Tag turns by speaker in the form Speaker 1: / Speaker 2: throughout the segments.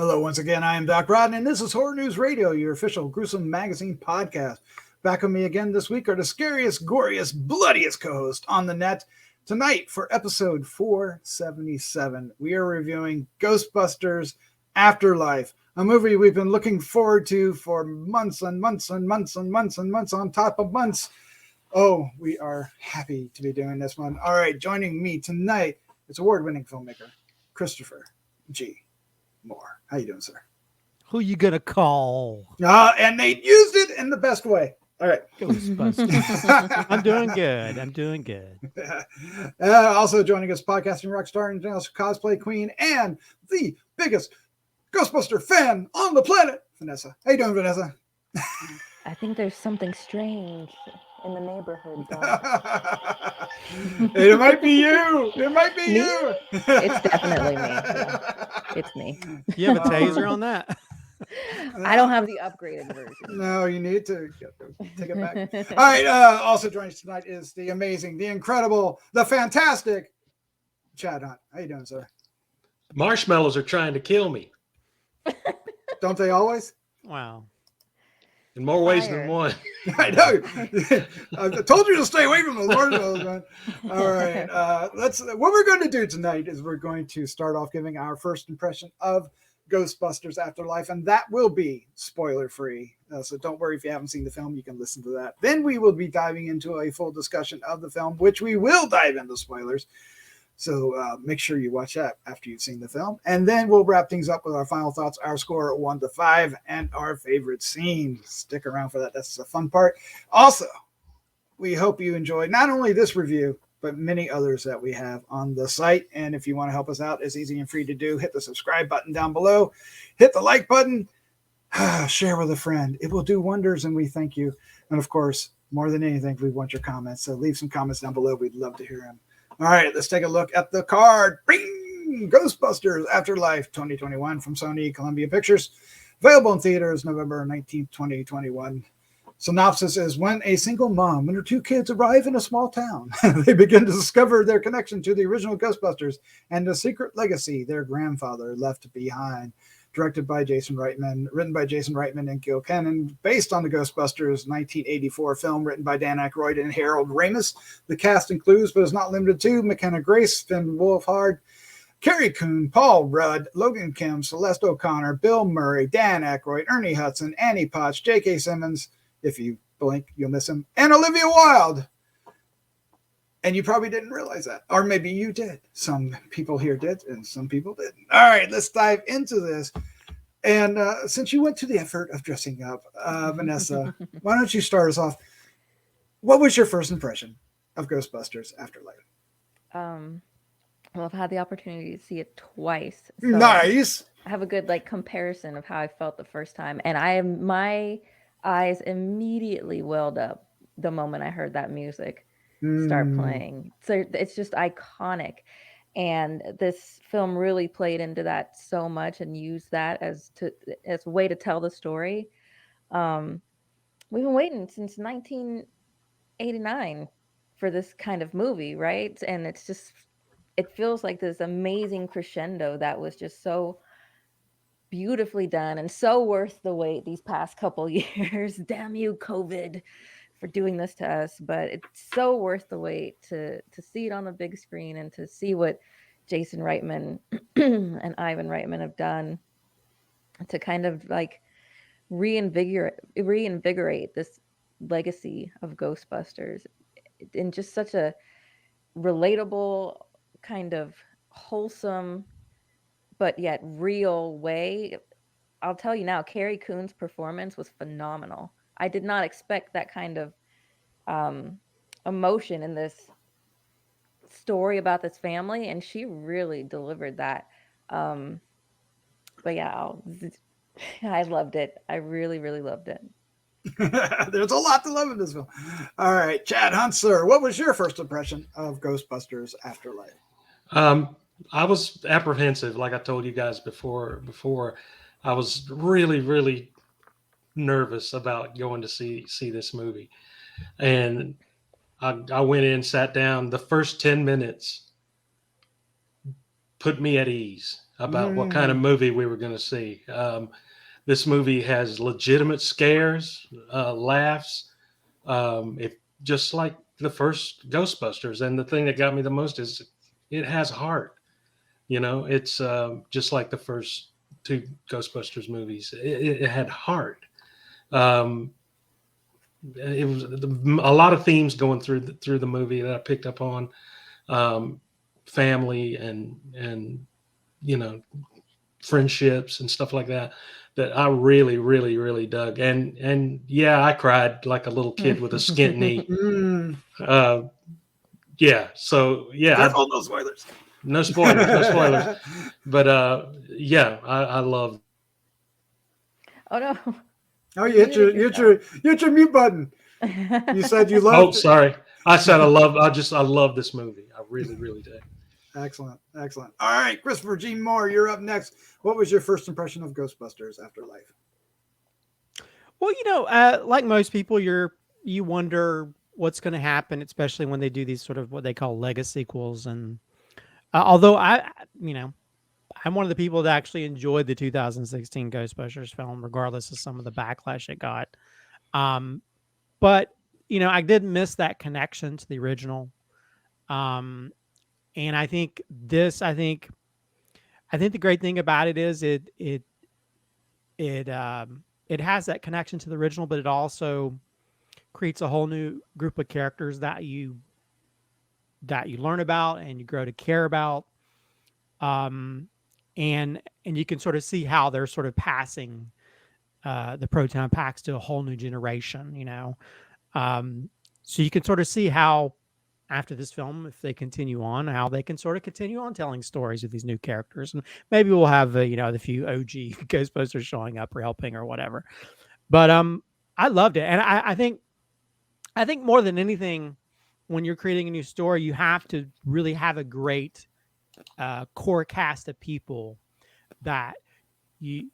Speaker 1: Hello, once again, I am Doc Rodden, and this is Horror News Radio, your official Gruesome Magazine podcast. Back with me again this week are the scariest, goriest, bloodiest co-host on the net. Tonight, for episode 477, we are reviewing Ghostbusters Afterlife, a movie we've been looking forward to for months and months and months and months and months on top of months. Oh, we are happy to be doing this one. All right, joining me tonight is award-winning filmmaker Christopher G. Moore. How you doing, sir?
Speaker 2: Who you gonna call?
Speaker 1: And they used it in the best way. All right.
Speaker 2: Ghostbusters. I'm doing good. I'm doing good.
Speaker 1: Also joining us, podcasting rock star and cosplay queen and the biggest Ghostbuster fan on the planet, Vanessa. How you doing, Vanessa?
Speaker 3: I think there's something strange in the neighborhood.
Speaker 1: It might be you. It might be
Speaker 3: Me?
Speaker 1: you.
Speaker 3: It's definitely me. Yeah. It's me.
Speaker 2: You have a taser on that?
Speaker 3: I don't have the upgraded version.
Speaker 1: No, you need to take it back. All right. Also joining us tonight is the amazing, the incredible, the fantastic Chad Hunt. How you doing, sir?
Speaker 4: Marshmallows are trying to kill me.
Speaker 1: Don't they always?
Speaker 2: Wow.
Speaker 4: In more ways than one.
Speaker 1: I know. I told you to stay away from the marshmallows, man. All right. What we're going to do tonight is we're going to start off giving our first impression of Ghostbusters Afterlife, and that will be spoiler free. So don't worry if you haven't seen the film, you can listen to that. Then we will be diving into a full discussion of the film, which we will dive into spoilers. So make sure you watch that after you've seen the film. And then we'll wrap things up with our final thoughts, our score at 1 to 5, and our favorite scene. Stick around for that. That's the fun part. Also, we hope you enjoyed not only this review, but many others that we have on the site. And if you want to help us out, it's easy and free to do. Hit the subscribe button down below. Hit the like button. Share with a friend. It will do wonders, and we thank you. And, of course, more than anything, we want your comments. So leave some comments down below. We'd love to hear them. All right, let's take a look at the card. Bing! Ghostbusters Afterlife 2021 from Sony Columbia Pictures. Available in theaters November 19th, 2021. Synopsis is: when a single mom and her 2 kids arrive in a small town, they begin to discover their connection to the original Ghostbusters and the secret legacy their grandfather left behind. Directed by Jason Reitman, written by Jason Reitman and Kenan, based on the Ghostbusters 1984 film written by Dan Aykroyd and Harold Ramis. The cast includes, but is not limited to, Mckenna Grace, Finn Wolfhard, Carrie Coon, Paul Rudd, Logan Kim, Celeste O'Connor, Bill Murray, Dan Aykroyd, Ernie Hudson, Annie Potts, J.K. Simmons, if you blink, you'll miss him, and Olivia Wilde. And you probably didn't realize that. Or maybe you did. Some people here did, and some people didn't. All right, let's dive into this. And since you went to the effort of dressing up, Vanessa, why don't you start us off? What was your first impression of Ghostbusters Afterlife?
Speaker 3: Well, I've had the opportunity to see it twice. So
Speaker 1: Nice.
Speaker 3: I have a good comparison of how I felt the first time. And my eyes immediately welled up the moment I heard that music start playing. So it's just iconic, and this film really played into that so much and used that as a way to tell the story. We've been waiting since 1989 for this kind of movie, right? And it feels like this amazing crescendo that was just so beautifully done and so worth the wait these past couple years. Damn you, COVID, for doing this to us, but it's so worth the wait to see it on the big screen and to see what Jason Reitman and Ivan Reitman have done to kind of reinvigorate this legacy of Ghostbusters in just such a relatable, kind of wholesome, but yet real way. I'll tell you now, Carrie Coon's performance was phenomenal. I did not expect that kind of emotion in this story about this family, and she really delivered that. But yeah, I loved it. I really, really loved it.
Speaker 1: There's a lot to love in this film. All right, Chad Hunt, sir, what was your first impression of Ghostbusters Afterlife?
Speaker 4: I was apprehensive, like I told you guys before. I was really, really nervous about going to see this movie, and I went in, sat down. The first 10 minutes put me at ease. about what kind of movie we were going to see. This movie has legitimate scares, laughs, it just like the first Ghostbusters. And the thing that got me the most is it has heart. You know, it's just like the first two Ghostbusters movies. It had heart. It was a lot of themes going through the movie that I picked up on, family and you know, friendships and stuff like that I really, really, really dug. And yeah, I cried like a little kid with a skint knee. Yeah. So yeah,
Speaker 1: Careful, no spoilers.
Speaker 4: No spoilers, no spoilers. But yeah, I love.
Speaker 3: Oh no!
Speaker 1: Oh, you hit your mute button. You said you loved.
Speaker 4: Oh, sorry. I said I love this movie. I really, really did.
Speaker 1: Excellent. All right, Christopher G. Moore, you're up next. What was your first impression of Ghostbusters Afterlife?
Speaker 2: Well, you know, like most people, you wonder what's going to happen, especially when they do these sort of what they call legacy sequels. And although I'm one of the people that actually enjoyed the 2016 Ghostbusters film, regardless of some of the backlash it got. But you know, I did miss that connection to the original. And I think the great thing about it is it has that connection to the original, but it also creates a whole new group of characters that you learn about and you grow to care about. And you can sort of see how they're sort of passing the proton packs to a whole new generation, you know. So you can sort of see how after this film, if they continue on, how they can sort of continue on telling stories with these new characters. And maybe we'll have, the few OG Ghostbusters showing up or helping or whatever. But I loved it. And I think more than anything, when you're creating a new story, you have to really have a great core cast of people that you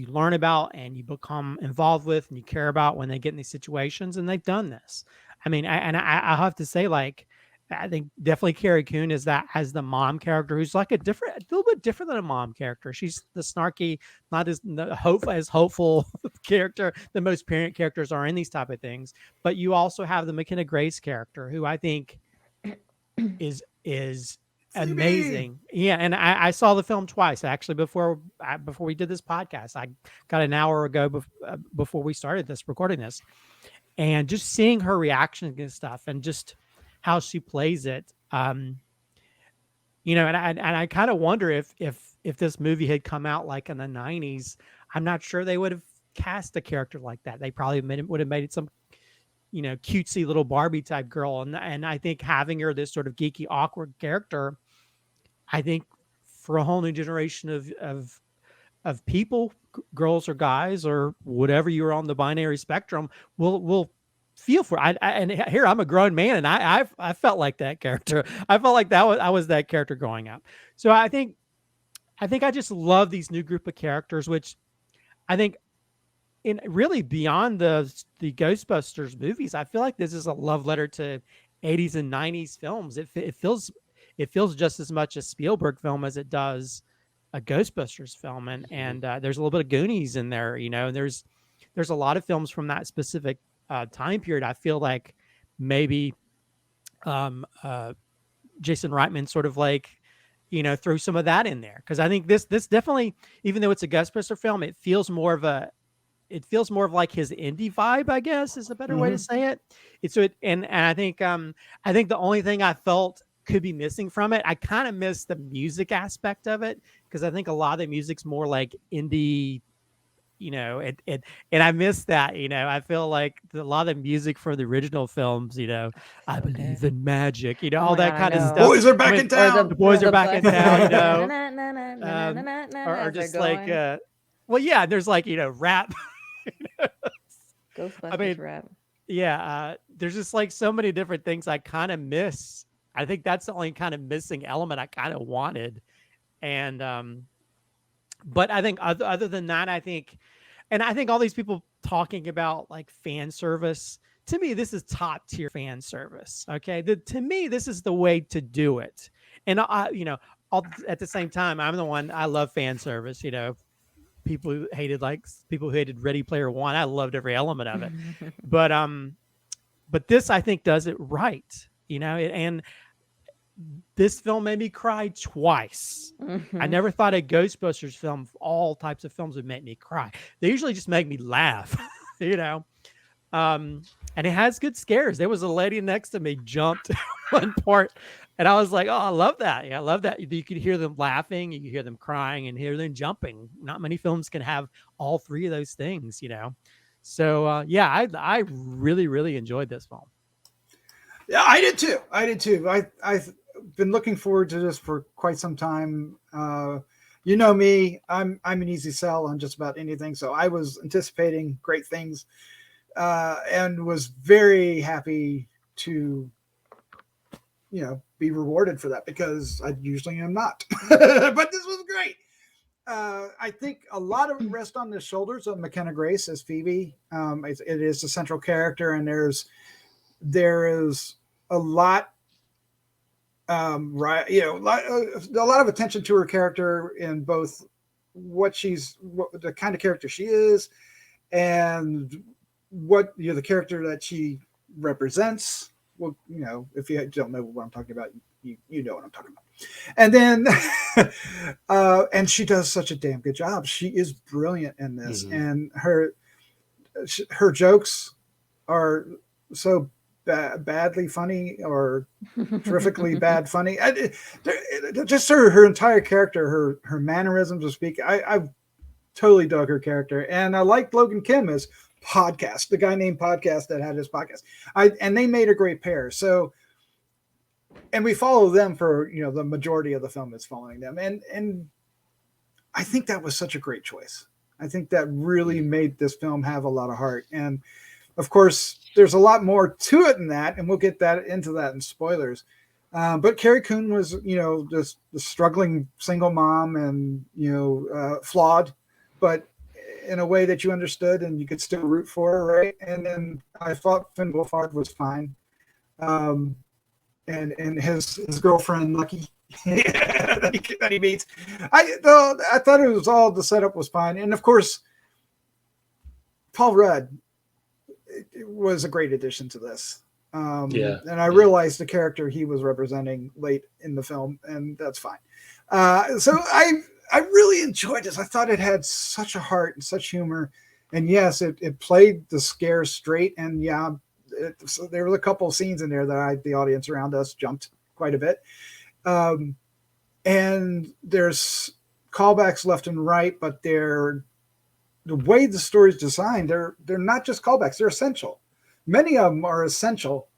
Speaker 2: learn about and you become involved with and you care about when they get in these situations. And they've done this. I mean, I have to say, like, I think definitely Carrie Coon is that as the mom character, who's like a little bit different than a mom character. She's the snarky, not as hopeful character that most parent characters are in these type of things. But you also have the Mckenna Grace character, who I think is amazing. Yeah, and I saw the film twice actually before we did this podcast. I got an hour ago before we started recording this. And just seeing her reaction and stuff and just how she plays it, and I kind of wonder if this movie had come out like in the 90s, I'm not sure they would have cast a character like that. They probably would have made it some, cutesy little Barbie type girl. And I think having her this sort of geeky, awkward character, I think for a whole new generation of people, girls or guys or whatever you're on the binary spectrum, will feel for. And here I'm a grown man, and I felt like that character. I felt like I was that character growing up. So I think I just love these new group of characters, which I think in really beyond the Ghostbusters movies, I feel like this is a love letter to 80s and 90s films. It feels just as much a Spielberg film as it does a Ghostbusters film, and there's a little bit of Goonies in there, and there's a lot of films from that specific time period. I feel like maybe Jason Reitman sort of like, threw some of that in there, because I think this definitely, even though it's a Ghostbuster film, it feels more of like his indie vibe, I guess is a better way to say it. And I think the only thing I felt could be missing from it, I kind of miss the music aspect of it, because I think a lot of the music's more like indie, and I miss that. I feel like a lot of the music from the original films, I believe in magic, all that kind of stuff.
Speaker 1: Boys are back in town.
Speaker 2: The boys are back in town, or just like, well, yeah, there's like, rap.
Speaker 3: Ghostbusters rap.
Speaker 2: Yeah, there's just like so many different things I kind of miss. I think that's the only kind of missing element I kind of wanted. And, but I think other than that, I think all these people talking about like fan service, to me, this is top tier fan service. Okay. To me, this is the way to do it. And at the same time, I'm the one, I love fan service, people who hated Ready Player One. I loved every element of it. But this, I think, does it right, and this film made me cry twice. I never thought a Ghostbusters film, all types of films, would make me cry. They usually just make me laugh, and it has good scares. There was a lady next to me jumped one part, and I was like, oh, I love that. Yeah, I love that. You could hear them laughing, you could hear them crying, and hear them jumping. Not many films can have all three of those things, So I really, really enjoyed this film.
Speaker 1: Yeah, I did too. I've been looking forward to this for quite some time. You know me, I'm an easy sell on just about anything. So I was anticipating great things, and was very happy to, be rewarded for that, because I usually am not. But this was great. I think a lot of it rests on the shoulders of Mckenna Grace as Phoebe. It is the central character, and there is a lot, right? A lot of attention to her character in both what the kind of character she is, and what the character that she represents. Well, if you don't know what I'm talking about, you know what I'm talking about. And then, and she does such a damn good job. She is brilliant in this, and her jokes are so badly funny, or terrifically bad funny. Just her entire character, her mannerisms of speaking. I totally dug her character, and I liked Logan Kim as Podcast, the guy named Podcast that had his podcast. And they made a great pair. So, and we follow them for the majority of the film is following them, and I think that was such a great choice. I think that really made this film have a lot of heart, and of course there's a lot more to it than that, and we'll get into that in spoilers. But Carrie Coon was just the struggling single mom, and flawed, but in a way that you understood and you could still root for her, right? And then I thought Finn Wolfhard was fine. And his girlfriend Lucky that he meets. I thought it was all, the setup was fine, and of course Paul Rudd was a great addition to this. And I realized the character he was representing late in the film, and that's fine. So I really enjoyed this. I thought it had such a heart and such humor, and yes, it played the scare straight, and there were a couple of scenes in there that the audience around us jumped quite a bit. And there's callbacks left and right, but the way the story's designed, they're not just callbacks, they're essential. Many of them are essential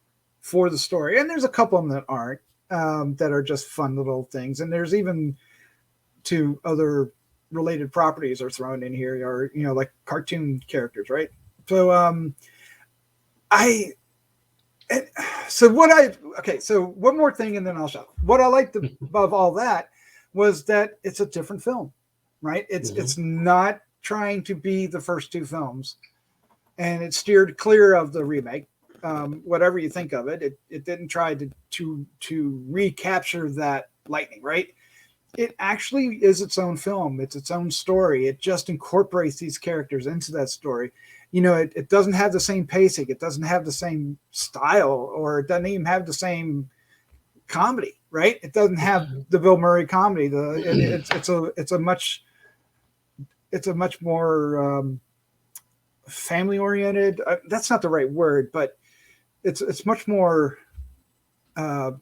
Speaker 1: for the story, and there's a couple of them that aren't, that are just fun little things. And there's even two other related properties are thrown in here, or like cartoon characters, right? So so one more thing, and then I'll shut up. What I liked above all that was that it's a different film, right? It's not trying to be the first two films, and it steered clear of the remake. Whatever you think of it, it didn't try to recapture that lightning, right? It actually is its own film. It's its own story. It just incorporates these characters into that story. It doesn't have the same pacing. It doesn't have the same style, or it doesn't even have the same comedy, right? It doesn't have the Bill Murray comedy. It's a much more family oriented. That's not the right word, but it's much more. You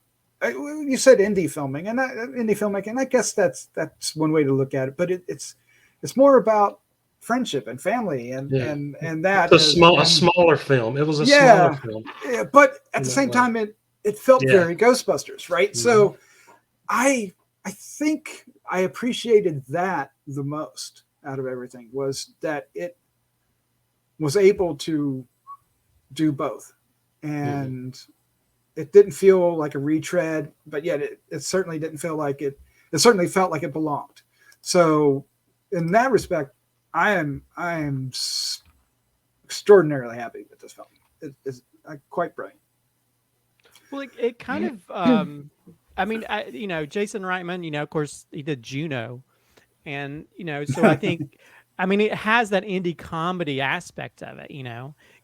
Speaker 1: said indie filmmaking, and I guess that's one way to look at it. But it's more about friendship and family, and that.
Speaker 4: It's a smaller film. It was a smaller film.
Speaker 1: Yeah, but at the same time, it felt very Ghostbusters, right? So I think I appreciated that the most out of everything, was that it was able to do both, and it didn't feel like a retread, but yet it certainly didn't feel like it. It certainly felt like it belonged. So in that respect, I am extraordinarily happy with this film. It's quite brilliant.
Speaker 2: Well, it kind of I mean, Jason Reitman, of course, he did Juno, and so I think, I mean, it has that indie comedy aspect of it,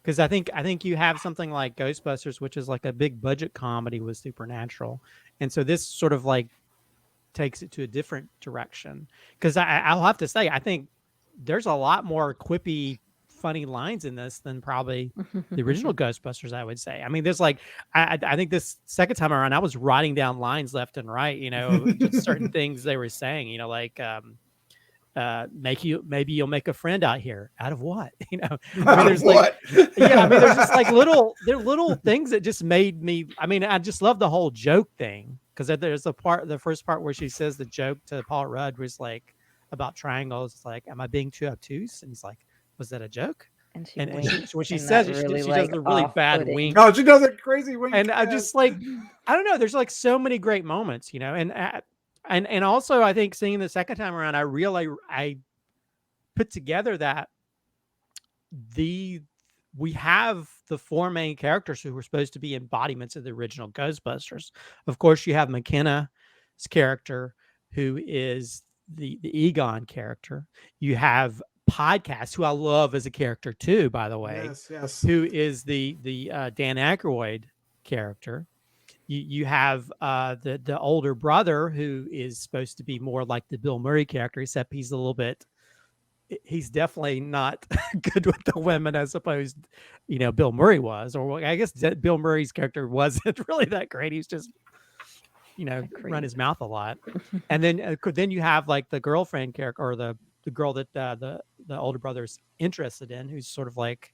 Speaker 2: because I think you have something like Ghostbusters, which is like a big budget comedy with supernatural, and so this sort of like takes it to a different direction. Because I'll have to say, I think there's a lot more quippy, funny lines in this than probably the original Ghostbusters, I would say. I mean, there's like, I think this second time around, I was writing down lines left and right, just certain things they were saying, like, maybe you'll make a friend out here. Out of what? I mean, there's
Speaker 1: What?
Speaker 2: like, yeah, I mean, there's just like little things that just made me, I mean, I just love the whole joke thing. Because there's the first part where she says the joke to Paul Rudd was like about triangles. It's like, am I being too obtuse? And he's like, was that a joke?
Speaker 3: And she
Speaker 2: And
Speaker 3: winks,
Speaker 2: when she
Speaker 3: and
Speaker 2: says
Speaker 3: that
Speaker 2: it,
Speaker 3: really,
Speaker 2: she does
Speaker 3: like,
Speaker 2: the really bad
Speaker 3: off-putting.
Speaker 2: wink.
Speaker 1: Oh, she does a crazy wink.
Speaker 2: And I just like, I don't know. There's like so many great moments, and also I think seeing the second time around, I put together that we have the four main characters who were supposed to be embodiments of the original Ghostbusters. Of course, you have McKenna's character, who is the Egon character. You have Podcast, who I love as a character too, by the way.
Speaker 1: Yes.
Speaker 2: Who is the Dan Aykroyd character. You have the older brother, who is supposed to be more like the Bill Murray character, except he's definitely not good with the women as opposed, Bill Murray was, or I guess Bill Murray's character wasn't really that great. He's just, run his mouth a lot. And then you have like the girlfriend character, or the girl that the older brother's interested in, who's sort of like,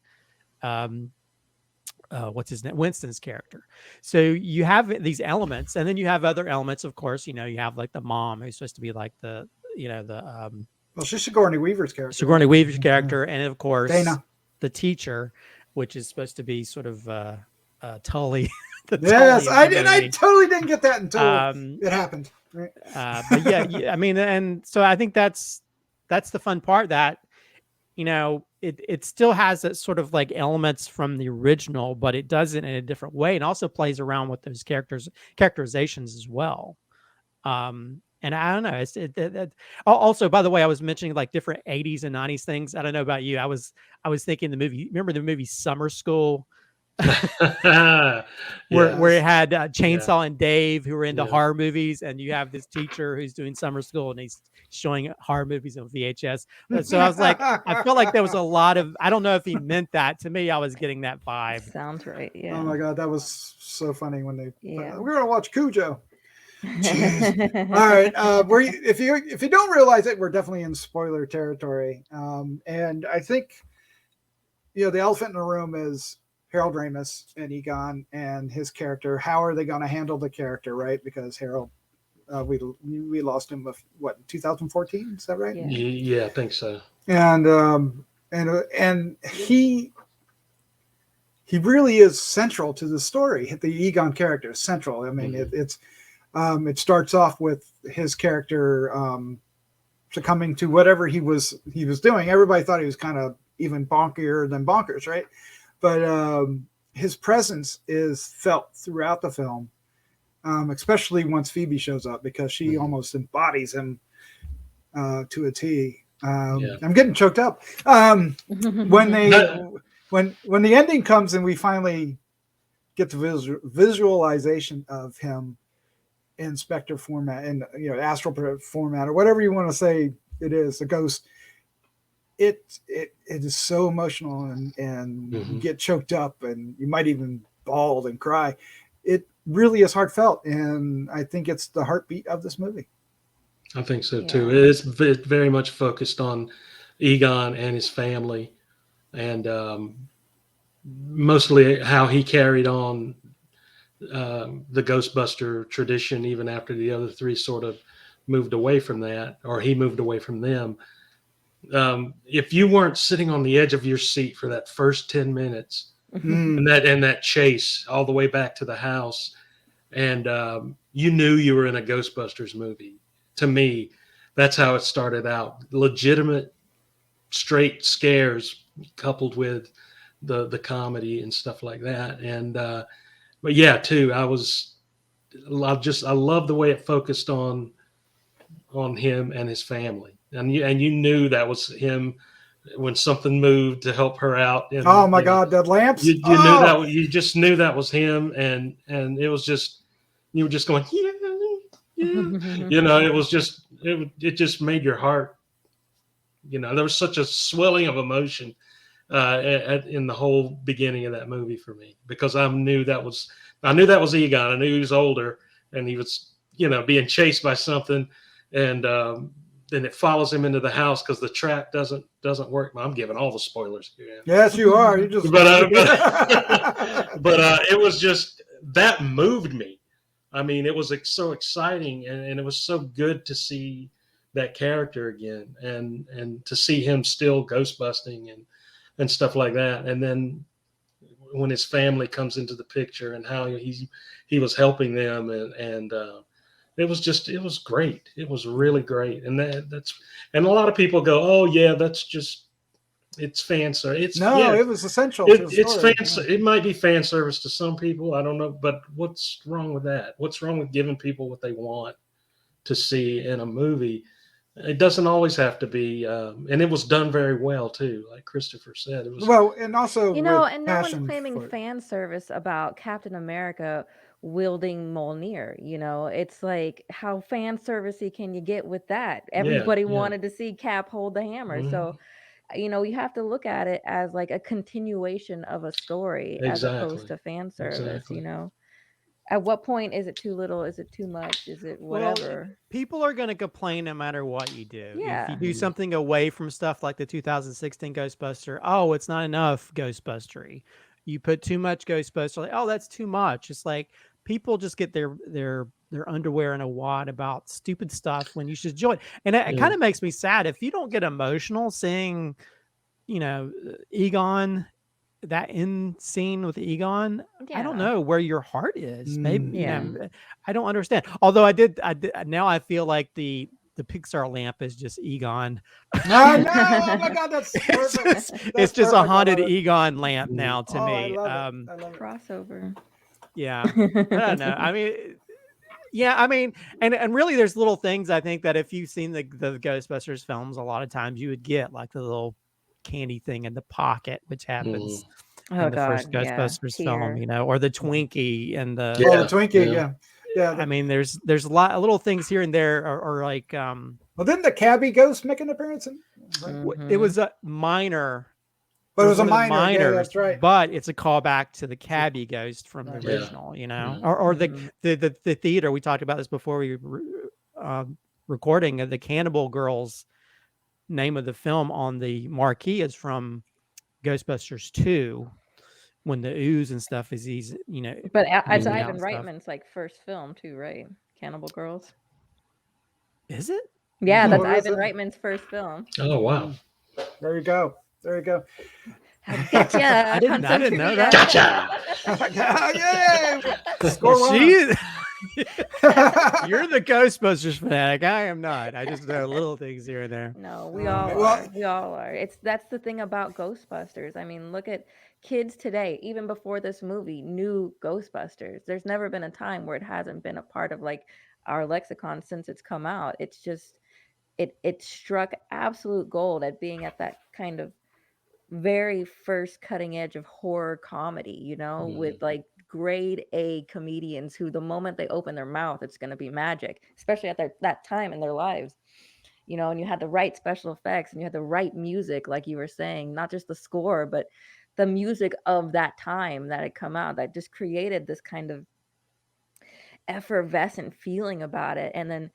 Speaker 2: what's his name? Winston's character. So you have these elements, and then you have other elements, of course, you have like the mom, who's supposed to be like the
Speaker 1: Well, she's Sigourney Weaver's character.
Speaker 2: Sigourney Weaver's character, and of course
Speaker 1: Dana,
Speaker 2: the teacher, which is supposed to be sort of Tully.
Speaker 1: Yes,
Speaker 2: Tully
Speaker 1: I did. I totally didn't get that until it happened. Right?
Speaker 2: But yeah, I mean, and so I think that's the fun part, that it still has that sort of like elements from the original, but it does it in a different way, and also plays around with those characterizations as well. And I don't know. Also, by the way, I was mentioning like different 80s and 90s things. I don't know about you. I was thinking remember the movie Summer School? where it had Chainsaw and Dave, who were into horror movies, and you have this teacher who's doing summer school and he's showing horror movies on VHS. So I was like, I feel like there was a lot of, I don't know if he meant that. To me, I was getting that vibe.
Speaker 3: Sounds right. Yeah.
Speaker 1: Oh my God, that was so funny when they.
Speaker 3: Yeah.
Speaker 1: We're gonna watch Cujo. Jeez. All right. If you don't realize it, we're definitely in spoiler territory. And I think, the elephant in the room is Harold Ramis and Egon and his character. How are they going to handle the character, right? Because Harold, we lost him with what, 2014? Is that right?
Speaker 4: Yeah, I think so.
Speaker 1: And he really is central to the story. The Egon character is central. I mean, it starts off with his character succumbing to whatever he was doing. Everybody thought he was kind of even bonkier than bonkers, right? But his presence is felt throughout the film, especially once Phoebe shows up, because she almost embodies him to a T. I'm getting choked up. When the ending comes and we finally get the visualization of him in Spectre format, in astral format, or whatever you want to say it is, a ghost. It is so emotional, and you get choked up, and you might even bawl and cry. It really is heartfelt, and I think it's the heartbeat of this movie.
Speaker 4: I think so too. It is very much focused on Egon and his family, and mostly how he carried on the Ghostbuster tradition, even after the other three sort of moved away from that, or he moved away from them. If you weren't sitting on the edge of your seat for that first 10 minutes and that chase all the way back to the house, and you knew you were in a Ghostbusters movie, to me, that's how it started out. Legitimate, straight scares coupled with the comedy and stuff like that. And but yeah, too, I was I love the way it focused on him and his family, and you knew that was him when something moved to help her out. And
Speaker 1: Oh my God, the lamps!
Speaker 4: you knew that, you just knew that was him, and it was just, you were just going, yeah, yeah. It was just, it just made your heart, there was such a swelling of emotion in the whole beginning of that movie for me, because I knew that was Egon. I knew he was older, and he was, being chased by something, and then it follows him into the house because the trap doesn't work. I'm giving all the spoilers here.
Speaker 1: Yes, you are. You just
Speaker 4: but it was just, that moved me. I mean, it was so exciting, and it was so good to see that character again, and to see him still ghost busting and stuff like that. And then when his family comes into the picture, and how he was helping them, and it was great. It was really great. And and a lot of people go, oh yeah, that's just, it's fan service.
Speaker 1: It was essential.
Speaker 4: It might be fan service to some people. I don't know, but what's wrong with that? What's wrong with giving people what they want to see in a movie? It doesn't always have to be, and it was done very well too, like Christopher said. It was
Speaker 1: and also,
Speaker 3: and no one's claiming fan service about Captain America wielding Mjolnir. It's like, how fan servicey can you get with that? Everybody wanted to see Cap hold the hammer. So you have to look at it as like a continuation of a story, as opposed to fan service. At what point is it too little? Is it too much? Is it whatever?
Speaker 2: Well, people are going to complain no matter what you do.
Speaker 3: Yeah.
Speaker 2: If you do something away from stuff like the 2016 Ghostbuster, oh, it's not enough Ghostbustery. You put too much Ghostbuster, like, oh, that's too much. It's like people just get their underwear in a wad about stupid stuff when you should enjoy it. And it kind of makes me sad if you don't get emotional seeing, Egon, that end scene with Egon. I don't know where your heart is. Maybe I don't understand. Although I did now I feel like the Pixar lamp is just Egon.
Speaker 1: No, oh my God, that's perfect.
Speaker 2: It's just a haunted Egon lamp now to me.
Speaker 1: I love it.
Speaker 3: Crossover.
Speaker 2: Yeah. I don't know. I mean, and really there's little things, I think, that if you've seen the Ghostbusters films, a lot of times you would get like the little candy thing in the pocket, which happens in the first Ghostbusters film, or the Twinkie and the
Speaker 1: the Twinkie, yeah.
Speaker 2: I mean, there's a lot of little things here and there, or like
Speaker 1: well, didn't the cabbie ghost make an appearance in?
Speaker 2: It was a minor.
Speaker 1: But it was a minor. Yeah, that's right.
Speaker 2: But it's a callback to the cabbie ghost from the original, or the theater. We talked about this before we recording of the Cannibal Girls. Name of the film on the marquee is from Ghostbusters 2, when the ooze and stuff is easy,
Speaker 3: But it's Ivan Reitman's like first film too, right? Cannibal Girls.
Speaker 2: Is it?
Speaker 3: Yeah, that's Ivan Reitman's first film.
Speaker 4: Oh wow!
Speaker 1: There you go.
Speaker 3: Gotcha.
Speaker 2: I didn't know that.
Speaker 4: Gotcha.
Speaker 1: Yay! Score one.
Speaker 2: You're the Ghostbusters fanatic. I am not. I just know little things here and there.
Speaker 3: No, we all are. We all are. That's the thing about Ghostbusters. I mean, look at kids today, even before this movie, knew Ghostbusters. There's never been a time where it hasn't been a part of like our lexicon since it's come out. It's just it struck absolute gold at being at that kind of very first cutting edge of horror comedy, with like grade A comedians who the moment they open their mouth, it's going to be magic, especially at that time in their lives, and you had the right special effects and you had the right music, like you were saying, not just the score, but the music of that time that had come out that just created this kind of effervescent feeling about it. And then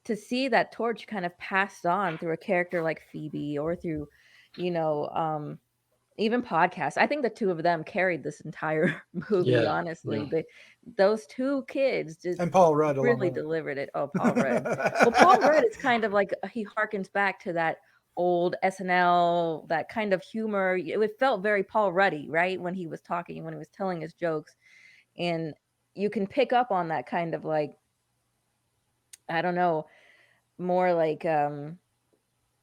Speaker 3: to see that torch kind of passed on through a character like Phoebe, or through, even podcasts. I think the two of them carried this entire movie, honestly. Those two kids just
Speaker 1: and Paul Rudd
Speaker 3: really delivered it. Oh, Paul Rudd. Well, Paul Rudd is kind of like, he harkens back to that old SNL, that kind of humor. It felt very Paul Ruddy, right? When he was talking, when he was telling his jokes. And you can pick up on that kind of like, I don't know, more like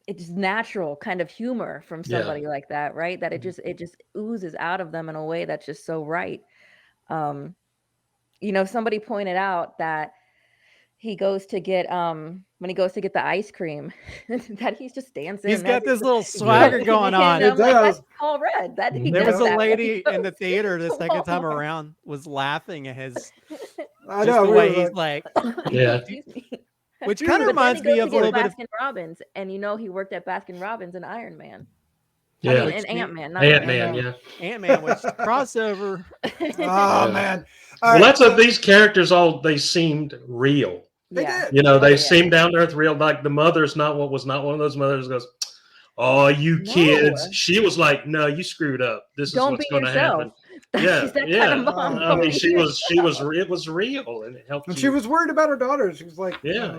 Speaker 3: it's natural kind of humor from somebody like that, right? That it just oozes out of them in a way that's just so right. somebody pointed out that he goes to get when he goes to get the ice cream, that he's just dancing.
Speaker 2: He's got this little
Speaker 3: he's
Speaker 2: swagger
Speaker 3: dancing,
Speaker 2: going
Speaker 3: and
Speaker 2: on.
Speaker 3: I'm like,
Speaker 1: does.
Speaker 3: that's Paul Rudd. That he
Speaker 2: There
Speaker 3: does
Speaker 2: was a
Speaker 3: that when
Speaker 2: lady
Speaker 3: he
Speaker 2: in the
Speaker 3: goes
Speaker 2: theater the
Speaker 3: to
Speaker 2: second time
Speaker 3: Walmart.
Speaker 2: around was laughing at his
Speaker 1: I
Speaker 2: just
Speaker 1: know.
Speaker 2: the
Speaker 1: We
Speaker 2: way
Speaker 1: were
Speaker 2: he's
Speaker 1: like,
Speaker 2: like,
Speaker 4: Yeah.
Speaker 3: Excuse me.
Speaker 2: which kind of
Speaker 3: But then he
Speaker 2: reminds
Speaker 3: goes
Speaker 2: me
Speaker 3: to
Speaker 2: of a
Speaker 3: get
Speaker 2: little bit of
Speaker 3: Baskin Robbins, and he worked at Baskin Robbins in Iron Man. I
Speaker 4: Yeah.
Speaker 3: mean,
Speaker 2: Which
Speaker 3: in
Speaker 2: me-
Speaker 3: Ant-Man, not
Speaker 4: Ant-Man,
Speaker 1: Ant-Man.
Speaker 4: yeah.
Speaker 2: Ant-Man, which crossover.
Speaker 1: oh
Speaker 4: Yeah.
Speaker 1: man. All
Speaker 4: Well,
Speaker 1: right,
Speaker 4: that's
Speaker 1: so
Speaker 4: what these characters they seemed real.
Speaker 1: they
Speaker 3: Yeah.
Speaker 1: did.
Speaker 4: You know,
Speaker 3: Oh,
Speaker 4: they
Speaker 3: yeah.
Speaker 4: seemed down to earth, real. Like the mother's not one of those mothers who goes, "Oh, you
Speaker 3: No.
Speaker 4: kids." She was like, "No, you screwed up. This is
Speaker 3: Don't
Speaker 4: what's
Speaker 3: be
Speaker 4: going to
Speaker 3: yourself.
Speaker 4: happen." Yeah,
Speaker 3: She's that kind
Speaker 4: yeah.
Speaker 3: of mom.
Speaker 4: I
Speaker 3: Don't
Speaker 4: mean,
Speaker 3: be
Speaker 4: it was
Speaker 3: yourself.
Speaker 4: real, and it helped
Speaker 1: And
Speaker 4: you.
Speaker 1: she was worried about her daughter. She was like,
Speaker 4: Yeah,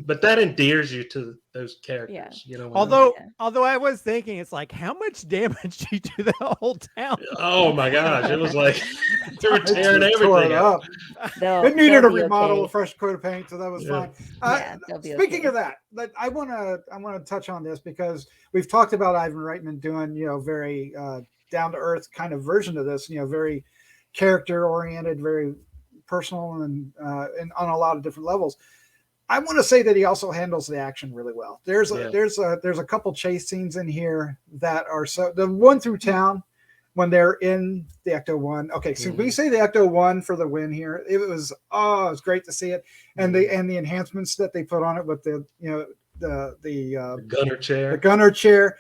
Speaker 4: but that endears you to those characters. You know. when they're-
Speaker 2: Although I was thinking, it's like, how much damage did she do to the whole town?
Speaker 4: Oh my gosh, it was like they were
Speaker 1: It's
Speaker 4: tearing
Speaker 1: just tore
Speaker 4: everything
Speaker 1: it
Speaker 4: up.
Speaker 1: It needed a
Speaker 3: They'll be
Speaker 1: remodel, a
Speaker 3: okay.
Speaker 1: fresh coat of paint, so that was
Speaker 4: Yeah.
Speaker 1: fine.
Speaker 3: Yeah, they'll be
Speaker 1: Speaking
Speaker 3: okay.
Speaker 1: of that, I want to touch on this because we've talked about Ivan Reitman doing very down to earth kind of version of this. Very character oriented, very personal, and on a lot of different levels. I want to say that he also handles the action really well. There's a couple chase scenes in here that are the one through town when they're in the Ecto-1. Okay, so we say the Ecto-1 for the win here. It was great to see it, and the enhancements that they put on it with the
Speaker 4: The gunner chair.
Speaker 1: the gunner chair,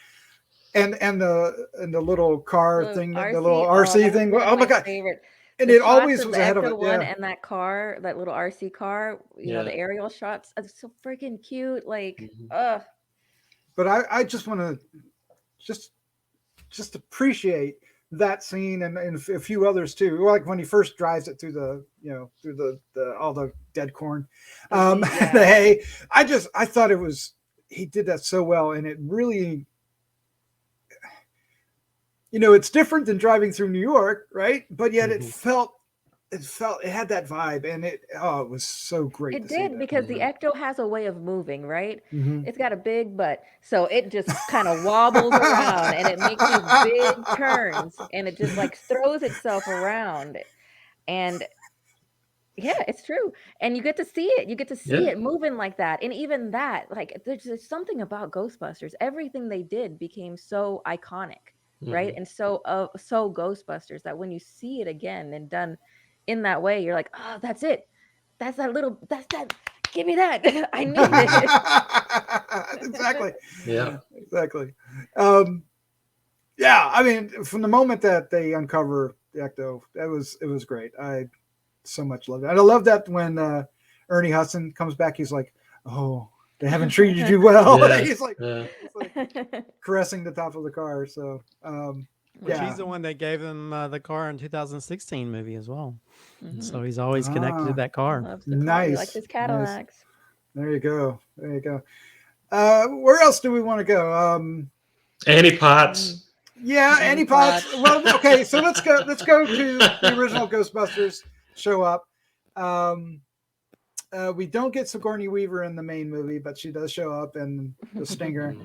Speaker 1: and the little car thing, the little RC thing. Oh my god!
Speaker 3: Favorite.
Speaker 1: And
Speaker 3: The
Speaker 1: it
Speaker 3: shots
Speaker 1: always
Speaker 3: of
Speaker 1: was
Speaker 3: the
Speaker 1: ahead of it.
Speaker 3: Ecto-1
Speaker 1: Yeah.
Speaker 3: and that car, that little RC car, the aerial shots, it's so freaking cute. Like,
Speaker 1: But I just want to just appreciate that scene and a few others too. Like when he first drives it through the all the dead corn, the hay. I thought he did that so well, and it really, it's different than driving through New York, right? But yet it had that vibe, and it was so great.
Speaker 3: It did, because the Ecto has a way of moving, right?
Speaker 1: Mm-hmm.
Speaker 3: It's got a big butt, so it just kind of wobbles around, and it makes these big turns, and it just like throws itself around, and yeah, it's true. And you get to see it. You get to see it moving like that, and even that, like, there's something about Ghostbusters. Everything they did became so iconic, right? And so Ghostbusters that when you see it again and done in that way, you're like, oh, that's it. That's that. Give me that. I need it.
Speaker 1: Exactly.
Speaker 4: Yeah.
Speaker 1: Exactly. Yeah. I mean, from the moment that they uncover the Ecto, it was great. I so much love it. And I love that when Ernie Hudson comes back, he's like, oh, they haven't treated you well.
Speaker 4: Yeah.
Speaker 1: He's like caressing the top of the car. So
Speaker 2: He's the one that gave them the car in 2016 movie as well. So he's always connected to that car.
Speaker 1: Nice.
Speaker 3: Like his Cadillacs.
Speaker 1: Nice. There you go. Where else do we want to go?
Speaker 4: Annie Potts.
Speaker 1: Yeah, Annie Potts. Well, okay, so let's go to the original Ghostbusters show up. We don't get Sigourney Weaver in the main movie, but she does show up in the Stinger.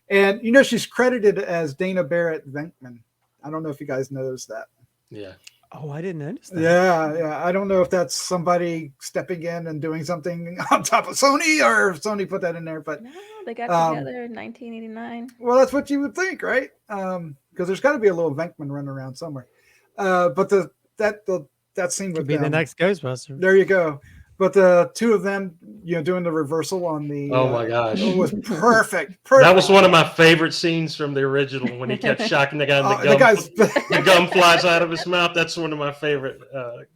Speaker 1: And she's credited as Dana Barrett Venkman. I don't know if you guys noticed that.
Speaker 4: Yeah.
Speaker 2: Oh, I didn't notice that.
Speaker 1: Yeah. I don't know if that's somebody stepping in and doing something on top of Sony, or if Sony put that in there. But
Speaker 3: no, they got together in 1989.
Speaker 1: Well, that's what you would think, right? Because there's got to be a little Venkman running around somewhere. But that scene would
Speaker 2: be the next Ghostbuster.
Speaker 1: There you go. But the two of them, doing the reversal on the
Speaker 4: oh my gosh,
Speaker 1: it was perfect.
Speaker 4: That was one of my favorite scenes from the original when he kept shocking the guy and the gum flies out of his mouth. That's one of my favorite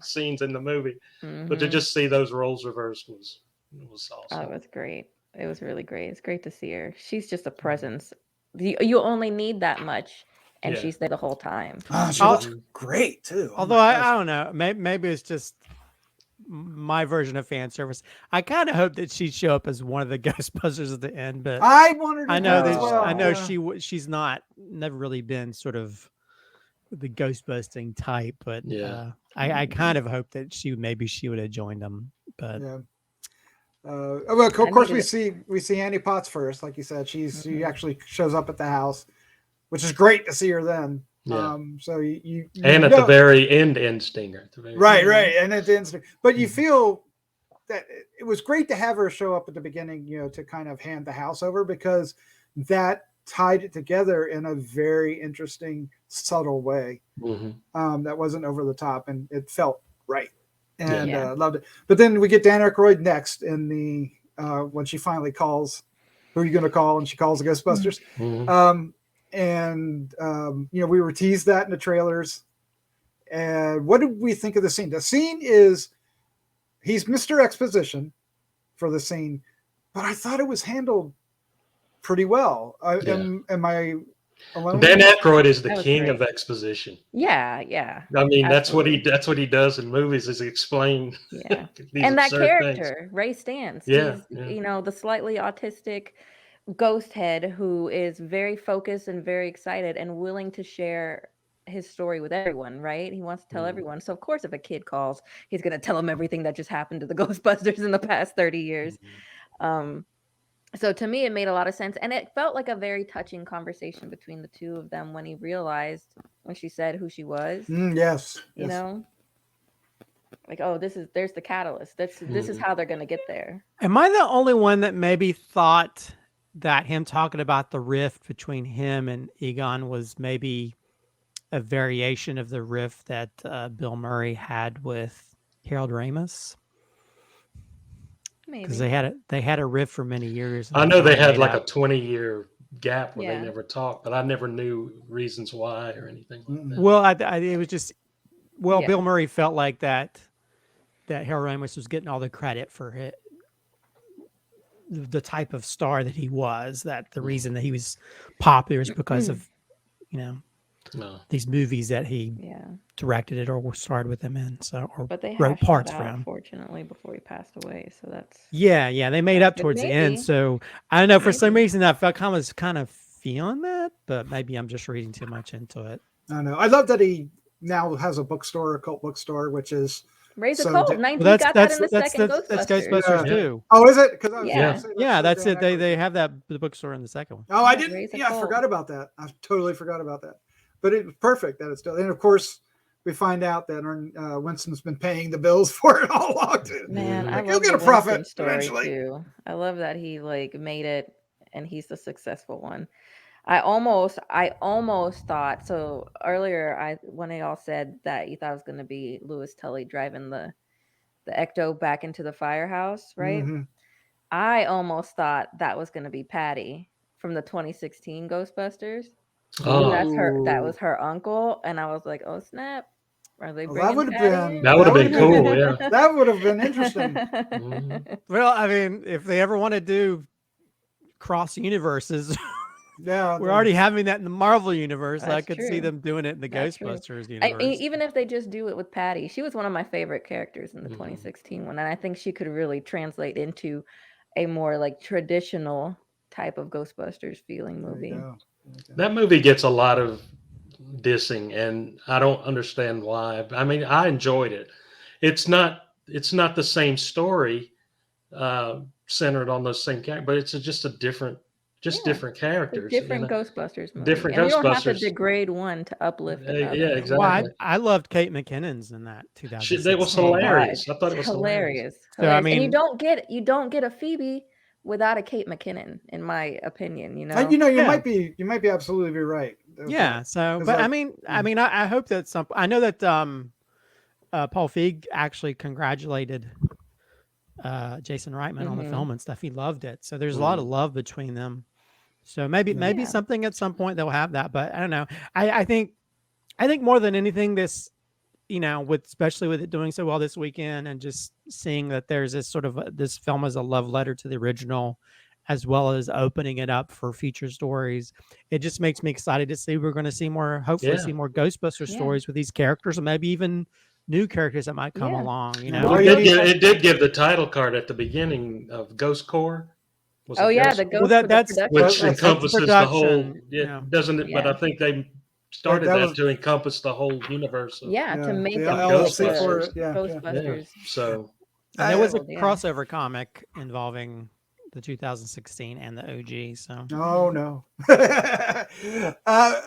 Speaker 4: scenes in the movie. But to just see those roles reversed was awesome.
Speaker 3: Oh, it was great. It was really great. It's great to see her. She's just a presence. You only need that much, and she's there the whole time.
Speaker 1: She looks great too.
Speaker 2: Although I don't know, maybe it's just my version of fan service. I kind of hope that she'd show up as one of the Ghostbusters at the end, but
Speaker 1: I wanted.
Speaker 2: I know she's never really been sort of the ghost-busting type, but I kind of hope that she would have joined them. But
Speaker 1: well, of course we see Annie Potts first, like you said. She actually shows up at the house, which is great to see her then.
Speaker 4: Yeah.
Speaker 1: So you
Speaker 4: And at the very end stinger. At the very
Speaker 1: right,
Speaker 4: end.
Speaker 1: and at the end, but you feel that it was great to have her show up at the beginning, to kind of hand the house over, because that tied it together in a very interesting, subtle way. That wasn't over the top, and it felt right, and loved it. But then we get Dan Aykroyd next in the when she finally calls, who are you going to call? And she calls the Ghostbusters. We were teased that in the trailers. And what did we think of the scene? The scene is, he's Mr. Exposition for the scene, but I thought it was handled pretty well. Am I alone?
Speaker 4: Dan Aykroyd is the
Speaker 3: That was
Speaker 4: king
Speaker 3: great.
Speaker 4: of exposition.
Speaker 3: Yeah.
Speaker 4: I mean,
Speaker 3: Absolutely.
Speaker 4: that's what he does in movies, is explain.
Speaker 3: Yeah.
Speaker 4: these
Speaker 3: And that
Speaker 4: absurd
Speaker 3: character,
Speaker 4: things.
Speaker 3: Ray Stantz,
Speaker 4: Yeah,
Speaker 3: he's the slightly autistic ghost head who is very focused and very excited and willing to share his story with everyone, right? He wants to tell everyone. So of course, if a kid calls, he's going to tell them everything that just happened to the Ghostbusters in the past 30 years. So to me, it made a lot of sense, and it felt like a very touching conversation between the two of them when he realized, when she said who she was.
Speaker 1: Yes.
Speaker 3: You know, like, oh, there's the catalyst. This is how they're going to get there.
Speaker 2: Am I the only one that maybe thought that him talking about the rift between him and Egon was maybe a variation of the rift that Bill Murray had with Harold Ramis? Because they had a rift for many years.
Speaker 4: I know they had like a 20-year gap where they never talked, but I never knew reasons why or anything like that.
Speaker 2: Well, it was just, Bill Murray felt like that Harold Ramis was getting all the credit for it, the type of star that he was, that the reason that he was popular is because of, these movies that he directed it or starred with him in. So,
Speaker 3: but they
Speaker 2: wrote parts
Speaker 3: that
Speaker 2: for
Speaker 3: out,
Speaker 2: him.
Speaker 3: Fortunately, before he passed away. So that's
Speaker 2: they made up towards the end. So I don't know, for some reason I felt kind of feeling that, but maybe I'm just reading too much into it.
Speaker 1: I know. I love that he now has a bookstore, a cult bookstore, which is
Speaker 3: Raise a Cult. We got that in the second Ghostbusters.
Speaker 2: That's Ghostbusters too.
Speaker 1: Oh, is it?
Speaker 2: That's it. They have the bookstore in the second one.
Speaker 1: Oh, I didn't. I forgot about that. I totally forgot about that. But it's perfect that it's still. And of course, we find out that Winston's been paying the bills for it all along too.
Speaker 3: Man, I
Speaker 1: he'll
Speaker 3: love
Speaker 1: get a
Speaker 3: the
Speaker 1: profit
Speaker 3: Winston story
Speaker 1: eventually.
Speaker 3: Too. I love that he made it, and he's the successful one. I almost thought so earlier. When they all said that you thought it was going to be Louis Tully driving the Ecto back into the firehouse, right? I almost thought that was going to be Patty from the 2016 Ghostbusters.
Speaker 4: Oh,
Speaker 3: that was her uncle, and I was like, oh snap. Are they
Speaker 1: that would
Speaker 3: have
Speaker 4: been cool, yeah.
Speaker 1: That would have been interesting.
Speaker 2: Well, I mean, if they ever want to do cross universes, we're already having that in the Marvel universe. I could see them doing it in the Ghostbusters universe.
Speaker 3: Even if they just do it with Patty, she was one of my favorite characters in the 2016 one, and I think she could really translate into a more like traditional type of Ghostbusters feeling movie.
Speaker 4: That movie gets a lot of dissing, and I don't understand why. I mean, I enjoyed it. It's not the same story centered on those same characters, but it's just a different characters.
Speaker 3: Different Ghostbusters movie.
Speaker 4: Different
Speaker 3: and
Speaker 4: Ghostbusters.
Speaker 3: You don't have to degrade one to uplift another.
Speaker 4: Yeah, exactly.
Speaker 2: Well, I loved Kate McKinnon's in that 2016.
Speaker 4: It was hilarious. I thought it was hilarious.
Speaker 2: So, I mean,
Speaker 3: and you don't get a Phoebe without a Kate McKinnon, in my opinion. You
Speaker 1: might be absolutely right.
Speaker 2: Yeah. So, but I mean, I hope that I know that Paul Feig actually congratulated Jason Reitman on the film and stuff. He loved it. So there's a lot of love between them. So maybe something at some point they'll have that, but I don't know. I think more than anything, this, especially with it doing so well this weekend, and just seeing that there's this sort of this film as a love letter to the original, as well as opening it up for future stories. It just makes me excited to see we're going to see more, hopefully see more Ghostbuster stories with these characters, and maybe even new characters that might come along.
Speaker 4: It did give the title card at the beginning of Ghost Corps.
Speaker 3: The Ghost.
Speaker 2: That's
Speaker 4: which encompasses the whole. Doesn't it?
Speaker 3: Yeah.
Speaker 4: But I think they started that to encompass the whole universe.
Speaker 3: To make
Speaker 1: the
Speaker 3: Ghostbusters.
Speaker 1: Ghostbusters.
Speaker 3: Ghostbusters.
Speaker 4: So
Speaker 2: and there was a crossover comic involving the 2016 and the OG. So
Speaker 1: Oh no.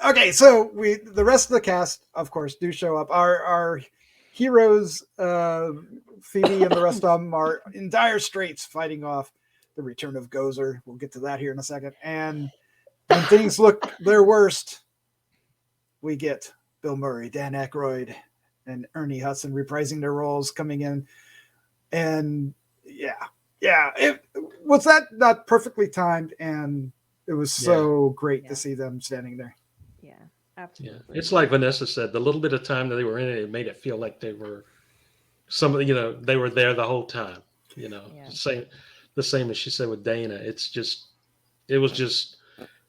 Speaker 1: Okay, so the rest of the cast, of course, do show up. Our heroes, Phoebe and the rest of them, are in dire straits fighting off the return of Gozer. We'll get to that here in a second. And when things look their worst, we get Bill Murray, Dan Aykroyd, and Ernie Hudson reprising their roles, coming in. And was that not perfectly timed? And it was so great to see them standing there.
Speaker 3: Yeah, absolutely.
Speaker 4: Yeah. It's like Vanessa said, the little bit of time that they were in it made it feel like they were they were there the whole time. The same as she said with Dana. It was just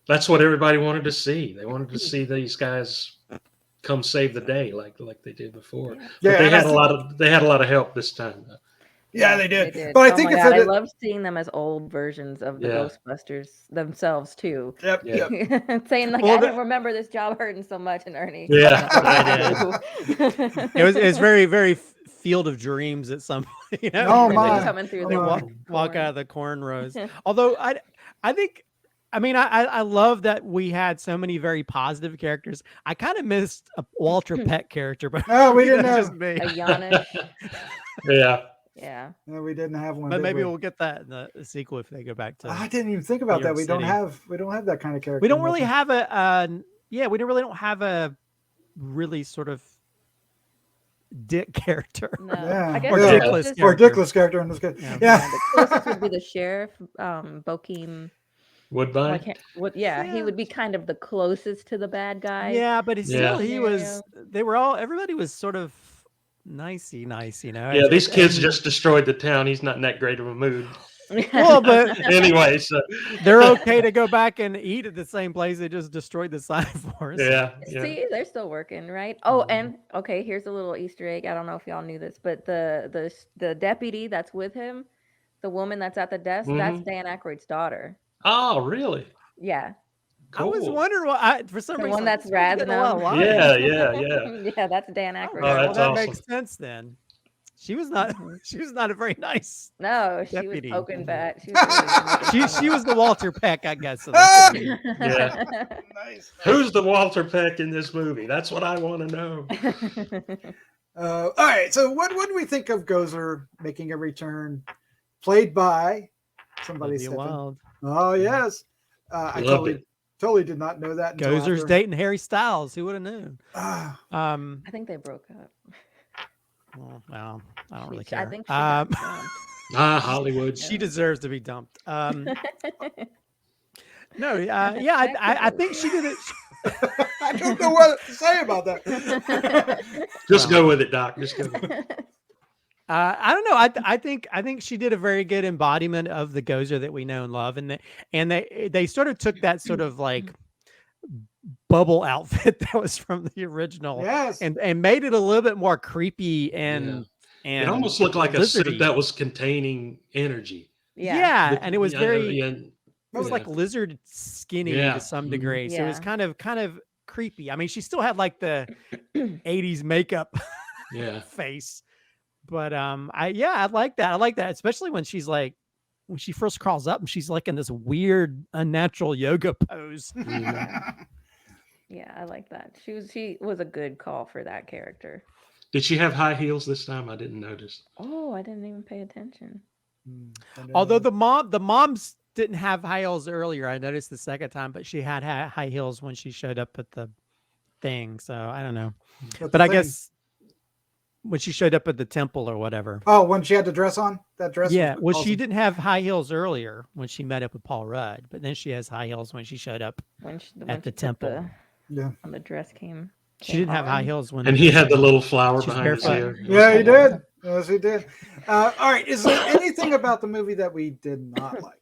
Speaker 4: that's what everybody wanted to see. They wanted to see these guys come save the day like they did before.
Speaker 1: Yeah,
Speaker 4: but they had a lot of help this time.
Speaker 1: Yeah, they did. But I think
Speaker 3: I love seeing them as old versions of the Ghostbusters themselves too.
Speaker 1: Yep.
Speaker 3: Saying like, I don't remember this job hurting so much, and Ernie.
Speaker 4: Yeah,
Speaker 2: I did. It was very, very Field of Dreams at some point.
Speaker 1: Oh my!
Speaker 3: Coming through
Speaker 2: They walk out of the corn rows. Although I think. I mean, I love that we had so many very positive characters. I kind of missed a Walter Peck character, but
Speaker 1: we didn't have
Speaker 3: a Janish.
Speaker 1: Yeah. No, we didn't have one.
Speaker 2: But maybe we'll get that in the sequel if they go back to.
Speaker 1: I didn't even think about that. We don't have that kind of character.
Speaker 2: We don't really have don't have a really sort of dick character.
Speaker 3: No. I guess
Speaker 1: or dickless character in this case. Yeah.
Speaker 3: The closest would be the sheriff, Bokeem
Speaker 4: Woodbine.
Speaker 3: He would be kind of the closest to the bad guy.
Speaker 2: Yeah, but everybody was sort of nicey,
Speaker 4: Yeah, these kids just destroyed the town. He's not in that great of a mood.
Speaker 2: Well, but
Speaker 4: anyway, so
Speaker 2: they're okay to go back and eat at the same place they just destroyed the sign for us.
Speaker 4: Yeah.
Speaker 3: See, they're still working, right? Oh, and okay, here's a little Easter egg. I don't know if y'all knew this, but the deputy that's with him, the woman that's at the desk, that's Dan Aykroyd's daughter.
Speaker 4: Oh, really?
Speaker 3: Yeah.
Speaker 4: Cool.
Speaker 2: I was wondering why for some reason
Speaker 3: one that's razzing him.
Speaker 4: Yeah.
Speaker 3: Yeah, that's Dan Aykroyd.
Speaker 4: Oh, that's
Speaker 2: that
Speaker 4: awesome.
Speaker 2: makes sense then. She was not a very nice.
Speaker 3: No, she
Speaker 2: deputy.
Speaker 3: was poking back. She was,
Speaker 2: she was the Walter Peck, I guess. So
Speaker 4: Yeah. Nice. Who's the Walter Peck in this movie? That's what I want to know.
Speaker 1: All right. So what do we think of Gozer making a return, played by somebody?
Speaker 2: Wild.
Speaker 1: Oh yes. I totally did not know that.
Speaker 2: Gozer's dating Harry Styles. Who would have known?
Speaker 3: I think they broke up.
Speaker 2: Well, I don't really care.
Speaker 3: I think she got
Speaker 4: Hollywood.
Speaker 2: She deserves to be dumped. No, I think she did it.
Speaker 1: I don't know what to say about that.
Speaker 4: Just go with it, Doc. Just go with it.
Speaker 2: I don't know. I think she did a very good embodiment of the Gozer that we know and love, and they sort of took that sort of like bubble outfit that was from the original, and made it a little bit more creepy and
Speaker 4: it almost looked like lizardy. A suit that was containing energy.
Speaker 2: And it was very. It was like lizard skinny to some degree, so it was kind of creepy. I mean, she still had like the 80s makeup face. But I like that. I like that, especially when she first crawls up and she's like in this weird unnatural yoga pose.
Speaker 3: Yeah, I like that. She was a good call for that character.
Speaker 4: Did she have high heels this time? I didn't notice.
Speaker 3: Oh, I didn't even pay attention.
Speaker 2: Although the moms didn't have high heels earlier, I noticed the second time, but she had high heels when she showed up at the thing. So I don't know, but I guess. When she showed up at the temple or whatever.
Speaker 1: Oh, when she had the dress on? That dress?
Speaker 2: Yeah. Well, awesome. She didn't have high heels earlier when she met up with Paul Rudd, but then she has high heels when she showed up at the temple.
Speaker 1: When
Speaker 3: the dress came
Speaker 2: she didn't have high heels when.
Speaker 4: And he had the little flower behind his ear.
Speaker 1: Yeah, he did. Yes, he did. All right. Is there anything about the movie that we did not like?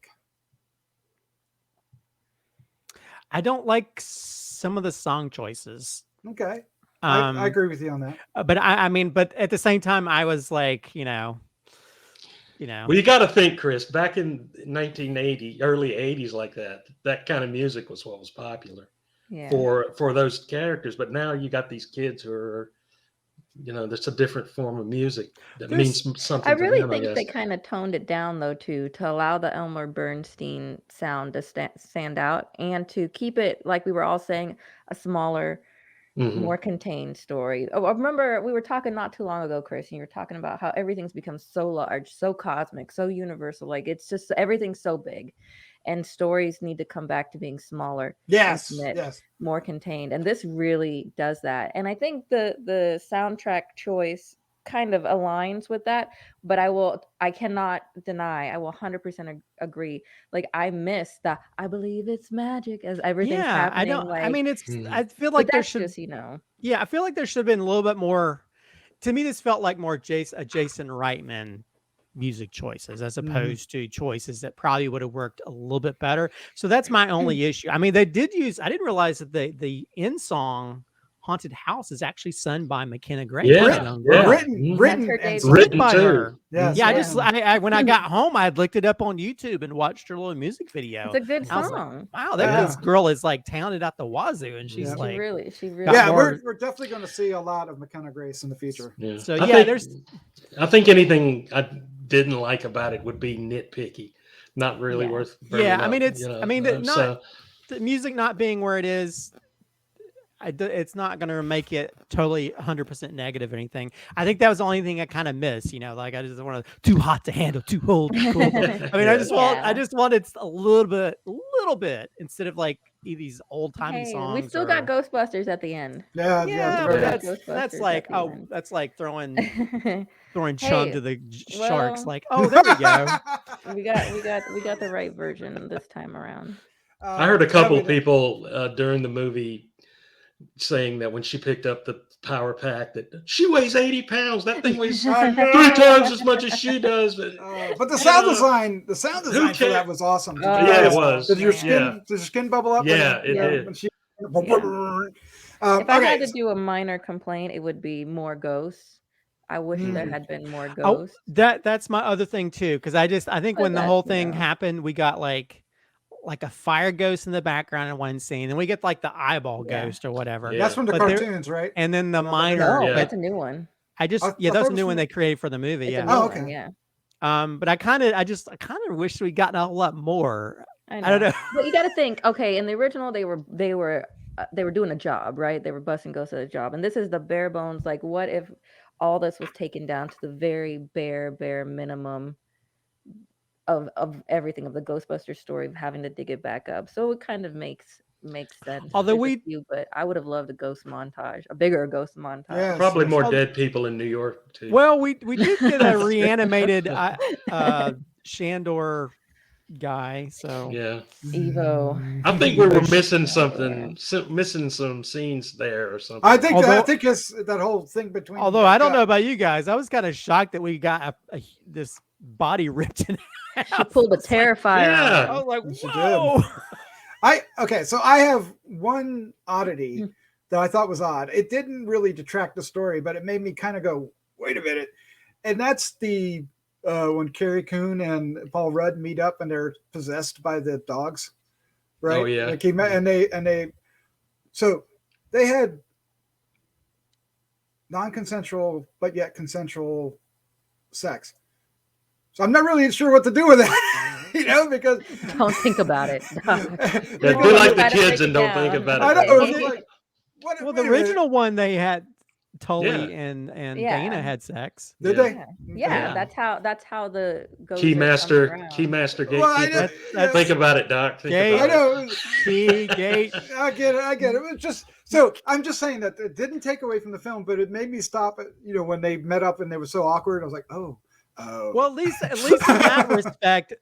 Speaker 2: I don't like some of the song choices.
Speaker 1: Okay. I agree with you on that.
Speaker 2: But I mean, but at the same time, I was like,
Speaker 4: Well, you got to think, Chris, back in 1980, early 80s like that kind of music was what was popular for those characters. But now you got these kids who are That's a different form of music that
Speaker 1: There's-
Speaker 4: means something
Speaker 3: I
Speaker 4: to
Speaker 3: really
Speaker 4: them, I
Speaker 3: think
Speaker 4: guess.
Speaker 3: they kind of toned it down though too, to allow the Elmer Bernstein sound to stand out, and to keep it, like we were all saying, a smaller,
Speaker 4: Mhm.
Speaker 3: more contained story. Oh, I remember we were talking not too long ago, Chris, and you were talking about how everything's become so large, so cosmic, so universal. Like it's just everything's so big, and stories need to come back to being smaller,
Speaker 1: yes,
Speaker 3: intimate,
Speaker 1: yes.
Speaker 3: more contained, and this really does that. And I think the soundtrack choice kind of aligns with that, but I cannot deny, I will 100% agree. Like I miss the I believe it's magic as everything's
Speaker 2: Yeah, I
Speaker 3: happening,
Speaker 2: don't. I
Speaker 3: like,
Speaker 2: mean,
Speaker 4: Mhm.
Speaker 2: I feel
Speaker 3: but
Speaker 2: like there
Speaker 3: that's
Speaker 2: should.
Speaker 3: just, you know.
Speaker 2: Yeah, I feel like there should have been a little bit more. To me, this felt like more a Jason Reitman music choices as opposed to choices that probably would have worked a little bit better. So that's my only issue. I mean, they did use. I didn't realize that the end song "Haunted House" is actually sung by Mckenna Grace,
Speaker 4: Yeah,
Speaker 2: the young girl.
Speaker 1: Written,
Speaker 4: Mhm.
Speaker 1: written,
Speaker 3: That's her
Speaker 1: and
Speaker 3: debut.
Speaker 1: sung.
Speaker 2: Written
Speaker 4: Written
Speaker 2: by
Speaker 4: too.
Speaker 2: her.
Speaker 1: Yes,
Speaker 2: Yeah, I
Speaker 1: yeah.
Speaker 2: just when I got home, I looked it up on YouTube and watched her little music video.
Speaker 3: It's a good
Speaker 2: I was like,
Speaker 3: song.
Speaker 2: wow,
Speaker 1: Yeah.
Speaker 2: this girl is like talented out the wazoo, and she's
Speaker 1: Yeah.
Speaker 2: like,
Speaker 3: She really
Speaker 2: got
Speaker 1: Yeah,
Speaker 2: more-
Speaker 1: we're definitely going to see a lot of McKenna Grace in the future.
Speaker 4: Yeah.
Speaker 2: So,
Speaker 4: I
Speaker 2: yeah,
Speaker 4: think,
Speaker 2: there's-
Speaker 4: I think anything I didn't like about it would be nitpicky, not really
Speaker 3: Yeah.
Speaker 4: worth bringing
Speaker 2: yeah. I mean,
Speaker 4: up,
Speaker 2: it's
Speaker 4: you know,
Speaker 2: I mean, not
Speaker 4: so
Speaker 2: the music not being where it is. It's not going to make it totally 100% negative or anything. I think that was the only thing I kind of missed. Like I just wanted too hot to handle, too cold, too cool. I mean,
Speaker 4: Yeah.
Speaker 2: I just wanted a little bit instead of like these old timey
Speaker 3: Hey,
Speaker 2: songs.
Speaker 3: we still got
Speaker 2: or-
Speaker 3: Ghostbusters at the end.
Speaker 1: Yeah,
Speaker 2: Yeah,
Speaker 1: yeah.
Speaker 2: but
Speaker 4: Yeah.
Speaker 2: that's
Speaker 3: Ghostbusters
Speaker 2: like
Speaker 3: at the
Speaker 2: oh,
Speaker 3: end.
Speaker 2: that's like throwing Chum
Speaker 3: Hey,
Speaker 2: to the sharks.
Speaker 3: well-
Speaker 2: Like, oh, there we go.
Speaker 3: we got the right version this time around.
Speaker 4: I heard a couple
Speaker 1: Yeah,
Speaker 4: people during the movie saying that when she picked up the power pack, that she weighs 80 pounds. That thing weighs
Speaker 1: I know.
Speaker 4: 3 times as much as she does.
Speaker 1: but the sound design for
Speaker 4: cares?
Speaker 1: that was awesome.
Speaker 3: Oh,
Speaker 4: Yeah, it was.
Speaker 1: Did your
Speaker 3: man.
Speaker 1: skin,
Speaker 4: Yeah.
Speaker 1: did your skin bubble up?
Speaker 4: Yeah, it
Speaker 3: Yeah.
Speaker 4: did.
Speaker 1: When she,
Speaker 3: If I
Speaker 1: okay.
Speaker 3: had to do a minor complaint, it would be more ghosts. I wish there
Speaker 1: Mhm.
Speaker 3: had been more
Speaker 2: Oh,
Speaker 3: ghosts.
Speaker 2: that's my other thing too, because I think
Speaker 3: But
Speaker 2: when the
Speaker 3: that,
Speaker 2: whole
Speaker 3: you
Speaker 2: thing
Speaker 3: know.
Speaker 2: happened, we got like a fire ghost in the background in one scene, and we get like the eyeball
Speaker 3: Yeah.
Speaker 2: ghost or whatever.
Speaker 4: Yeah.
Speaker 1: That's from the
Speaker 2: But there-
Speaker 1: cartoons, right?
Speaker 2: And then the
Speaker 1: No,
Speaker 2: minor.
Speaker 3: No,
Speaker 4: Yeah.
Speaker 3: that's a new one.
Speaker 1: I
Speaker 2: that was
Speaker 1: thought
Speaker 2: a
Speaker 1: it
Speaker 2: new
Speaker 1: was
Speaker 2: one
Speaker 1: from-
Speaker 2: they created for the movie.
Speaker 3: It's
Speaker 2: Yeah.
Speaker 3: a new
Speaker 1: Oh,
Speaker 3: one,
Speaker 1: okay.
Speaker 3: yeah.
Speaker 2: But I kind of wish we'd gotten a lot more.
Speaker 3: I
Speaker 2: I don't know.
Speaker 3: But you got to think, okay, in the original, they were doing a job, right? They were busting ghosts at a job, and this is the bare bones. Like, what if all this was taken down to the very bare minimum of everything, of the Ghostbusters story, of having to dig it back up? So it kind of makes sense.
Speaker 2: Although
Speaker 3: There's a few, but I would have loved a ghost montage, a bigger ghost montage.
Speaker 1: Yes,
Speaker 4: Probably
Speaker 1: yes.
Speaker 4: more
Speaker 2: Oh,
Speaker 4: dead people in New York too.
Speaker 2: Well, we did get a reanimated Shandor guy. So
Speaker 4: Yeah,
Speaker 3: Evo.
Speaker 4: I think we were
Speaker 2: Evo
Speaker 4: missing
Speaker 3: Shandor.
Speaker 4: something, missing some scenes there or something.
Speaker 1: I think
Speaker 2: Although-
Speaker 1: that whole thing between.
Speaker 2: although I don't know about you guys, I was kind of shocked that we got this body ripped in half.
Speaker 3: She pulled a Terrifier.
Speaker 4: Yeah.
Speaker 2: I was like,
Speaker 1: She did.
Speaker 2: whoa.
Speaker 1: So I have one oddity that I thought was odd. It didn't really detract the story, but it made me kind of go, wait a minute. And that's the when Carrie Coon and Paul Rudd meet up and they're possessed by the dogs, right?
Speaker 4: Oh, yeah.
Speaker 1: Like so they had non-consensual but yet consensual sex. So I'm not really sure what to do with that, because
Speaker 3: Don't think about it.
Speaker 4: Yeah,
Speaker 1: Because
Speaker 4: be
Speaker 3: Well,
Speaker 4: like
Speaker 3: you
Speaker 4: the
Speaker 3: gotta
Speaker 4: kids
Speaker 3: break
Speaker 4: and
Speaker 3: it
Speaker 4: don't think
Speaker 3: down.
Speaker 4: about
Speaker 1: I
Speaker 4: it.
Speaker 1: know. It was like, what,
Speaker 2: Well,
Speaker 1: wait
Speaker 2: the
Speaker 1: a minute.
Speaker 2: original one they had Tully
Speaker 4: Yeah.
Speaker 2: and
Speaker 3: Yeah.
Speaker 2: Dana had sex.
Speaker 1: Did
Speaker 4: Yeah.
Speaker 1: they?
Speaker 3: Yeah.
Speaker 4: Yeah.
Speaker 3: That's how the ghost
Speaker 4: Keymaster
Speaker 3: gatekeeper.
Speaker 1: Well, I
Speaker 4: gatekeeper.
Speaker 1: know,
Speaker 2: That's-
Speaker 4: Think about it, Doc. Think
Speaker 2: Gate.
Speaker 1: I
Speaker 4: about it.
Speaker 1: know.
Speaker 2: Key gate.
Speaker 1: I get it. It was just so I'm just saying that it didn't take away from the film, but it made me stop it. When they met up and they were so awkward, I was like, oh.
Speaker 2: Well, at least in that respect,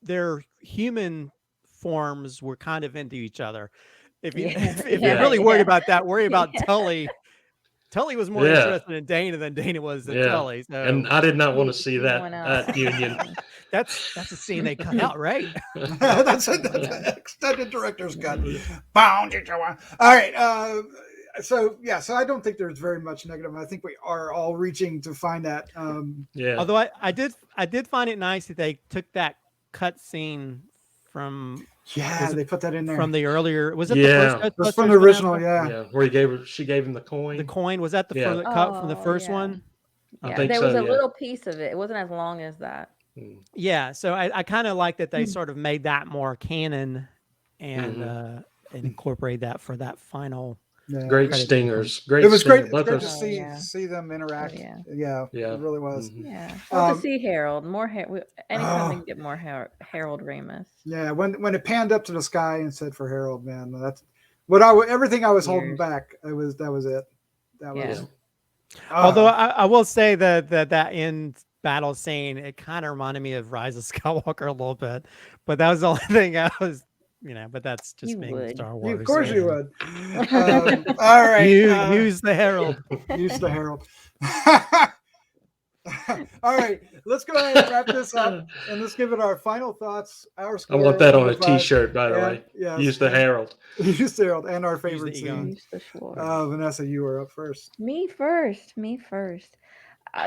Speaker 2: their human forms were kind of into each other. If you
Speaker 3: Yeah.
Speaker 2: if
Speaker 3: Yeah,
Speaker 2: you're really worried
Speaker 3: yeah.
Speaker 2: about that, worry about
Speaker 3: Yeah.
Speaker 2: Tully. Tully was more
Speaker 4: Yeah.
Speaker 2: interested in Dana than Dana was in
Speaker 4: Yeah.
Speaker 2: Tully. So
Speaker 4: And I did not want to
Speaker 3: He-
Speaker 4: see
Speaker 3: he
Speaker 4: that
Speaker 3: went out.
Speaker 4: that union.
Speaker 2: that's a scene they cut out, right?
Speaker 1: That's an extended director's cut. Bound. All right. So I don't think there's very much negative. I think we are all reaching to find that.
Speaker 4: Yeah.
Speaker 2: Although I did find it nice that they took that cut scene from
Speaker 1: Yeah,
Speaker 2: Was it
Speaker 1: they put that in there.
Speaker 2: from the earlier. Was it
Speaker 4: Yeah.
Speaker 2: the
Speaker 1: It was
Speaker 2: first
Speaker 1: from
Speaker 2: Ghostbusters,
Speaker 1: the original,
Speaker 2: Vanessa?
Speaker 1: yeah.
Speaker 4: Where she gave him the coin.
Speaker 2: The coin, was that the
Speaker 4: Yeah.
Speaker 2: from the cut from the
Speaker 3: Oh,
Speaker 2: first
Speaker 3: yeah.
Speaker 2: one?
Speaker 4: I
Speaker 3: Yeah,
Speaker 4: think
Speaker 3: there
Speaker 4: so.
Speaker 3: was a
Speaker 4: Yeah.
Speaker 3: little piece of it. It wasn't as long as that.
Speaker 4: Mm.
Speaker 2: Yeah, so I kind of like that they
Speaker 3: Mm.
Speaker 2: sort of made that more canon and incorporate that for that final.
Speaker 1: Yeah.
Speaker 4: Great
Speaker 2: Credit
Speaker 4: stingers.
Speaker 1: It
Speaker 4: Great
Speaker 1: was great.
Speaker 4: stinger.
Speaker 1: It's
Speaker 4: Both
Speaker 1: great
Speaker 4: of
Speaker 1: to
Speaker 3: Oh,
Speaker 1: see
Speaker 3: yeah.
Speaker 1: see them interact.
Speaker 3: yeah.
Speaker 1: Yeah,
Speaker 4: Yeah.
Speaker 1: it really was.
Speaker 4: Mhm.
Speaker 3: Yeah. Well, to
Speaker 1: Um,
Speaker 3: see Harold, more anytime we
Speaker 1: oh,
Speaker 3: can get more Harold Ramis.
Speaker 1: yeah, when it panned up to the sky and said for Harold, man, that's what everything I was holding
Speaker 3: Tears.
Speaker 1: back. That was it. That
Speaker 3: Yeah.
Speaker 1: was.
Speaker 2: Although
Speaker 1: Oh,
Speaker 2: I will say that end battle scene, it kind of reminded me of Rise of Skywalker a little bit, but that was the only thing I was, but that's just
Speaker 3: You
Speaker 2: being
Speaker 3: would.
Speaker 2: Star
Speaker 1: of
Speaker 2: Wars.
Speaker 1: course you
Speaker 2: fan.
Speaker 1: would. All right.
Speaker 2: Use the Herald.
Speaker 1: Use the Harold. All right, let's go ahead and wrap this up, and let's give it our final thoughts. Our
Speaker 4: I
Speaker 1: score.
Speaker 4: want that on
Speaker 1: 1
Speaker 4: a
Speaker 1: to 5,
Speaker 4: T-shirt, by the
Speaker 1: and-
Speaker 4: way.
Speaker 1: Yes,
Speaker 4: Use the
Speaker 1: and-
Speaker 4: Herald.
Speaker 1: Use the Harold, and our
Speaker 2: Use the
Speaker 1: favorite
Speaker 2: Egon.
Speaker 1: scene.
Speaker 3: Use the Schwartz.
Speaker 1: Vanessa, you were up first.
Speaker 3: Me first.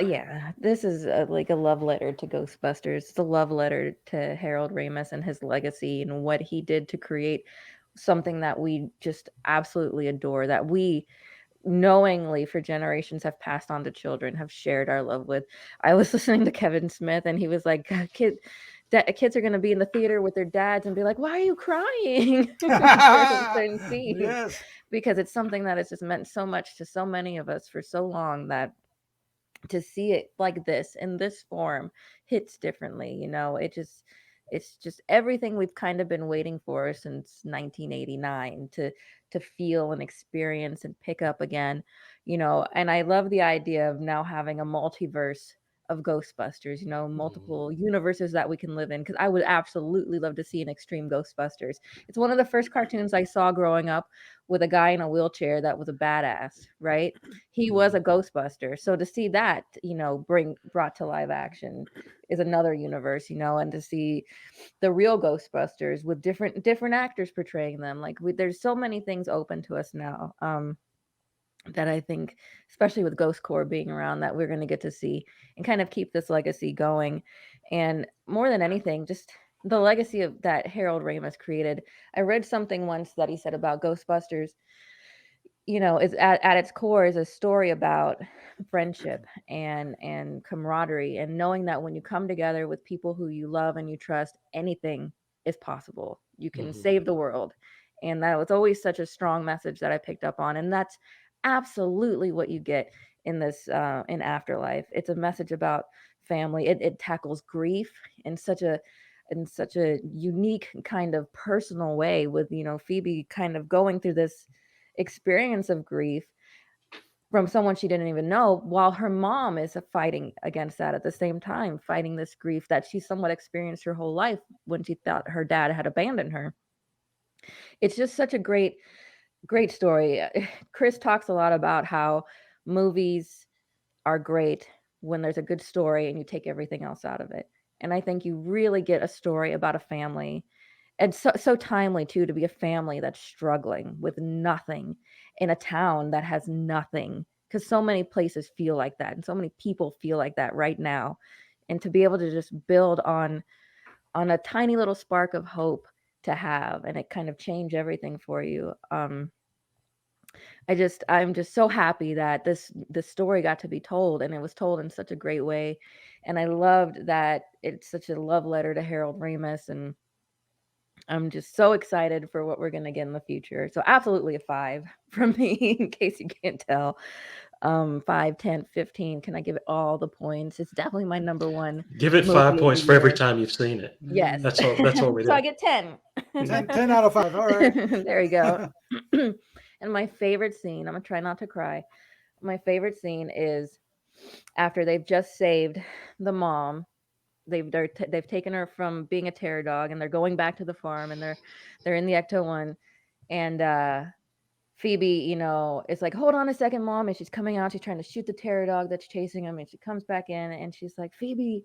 Speaker 3: Yeah, this is like a love letter to Ghostbusters. It's a love letter to Harold Ramis and his legacy and what he did to create something that we just absolutely adore, that we knowingly for generations have passed on to children, have shared our love with. I was listening to Kevin Smith and he was like, kids are going to be in the theater with their dads and be like, why are you crying? Certain scenes.
Speaker 1: Yes.
Speaker 3: Because it's something that has just meant so much to so many of us for so long, that to see it like this in this form hits differently. It's just everything we've kind of been waiting for since 1989 to feel and experience and pick up again. And I love the idea of now having a multiverse of Ghostbusters, multiple universes that we can live in, because I would absolutely love to see an extreme Ghostbusters. It's one of the first cartoons I saw growing up, with a guy in a wheelchair that was a badass, right? He was a Ghostbuster. So to see that, brought to live action is another universe, and to see the real Ghostbusters with different actors portraying them. Like there's so many things open to us now. That I think, especially with Ghost Corps being around, that we're going to get to see and kind of keep this legacy going. And more than anything, just the legacy of that Harold Ramis created. I read something once that he said about Ghostbusters, is at its core is a story about friendship and camaraderie, and knowing that when you come together with people who you love and you trust, anything is possible. You can save the world. And that was always such a strong message that I picked up on. And that's absolutely what you get in this in Afterlife. It's a message about family. It tackles grief in such a unique kind of personal way, with Phoebe kind of going through this experience of grief from someone she didn't even know, while her mom is fighting against that at the same time, fighting this grief that she somewhat experienced her whole life when she thought her dad had abandoned her. It's just such a great story. Chris talks a lot about how movies are great when there's a good story and you take everything else out of it. And I think you really get a story about a family, and so timely too, to be a family that's struggling with nothing in a town that has nothing, because so many places feel like that and so many people feel like that right now. And to be able to just build on a tiny little spark of hope to have, and it kind of change everything for you. I'm just so happy that this story got to be told, and it was told in such a great way. And I loved that it's such a love letter to Harold Ramis, and I'm just so excited for what we're going to get in the future. So absolutely a 5 from me, in case you can't tell. 5, 10, 15. Can I give it all the points? It's definitely my number one.
Speaker 4: Give it
Speaker 3: movie
Speaker 4: 5
Speaker 3: of
Speaker 4: points
Speaker 3: the
Speaker 4: for every
Speaker 3: year.
Speaker 4: time you've seen it.
Speaker 3: Yes.
Speaker 4: That's all we do.
Speaker 3: So I get 10.
Speaker 1: 10 out of 5. All right.
Speaker 3: There you go. And my favorite scene, I'm going to try not to cry. My favorite scene is after they've just saved the mom. They've taken her from being a terror dog, and they're going back to the farm, and they're in the Ecto-1, and Phoebe, is like, hold on a second, Mom. And she's coming out. She's trying to shoot the terror dog that's chasing him. And she comes back in and she's like, Phoebe,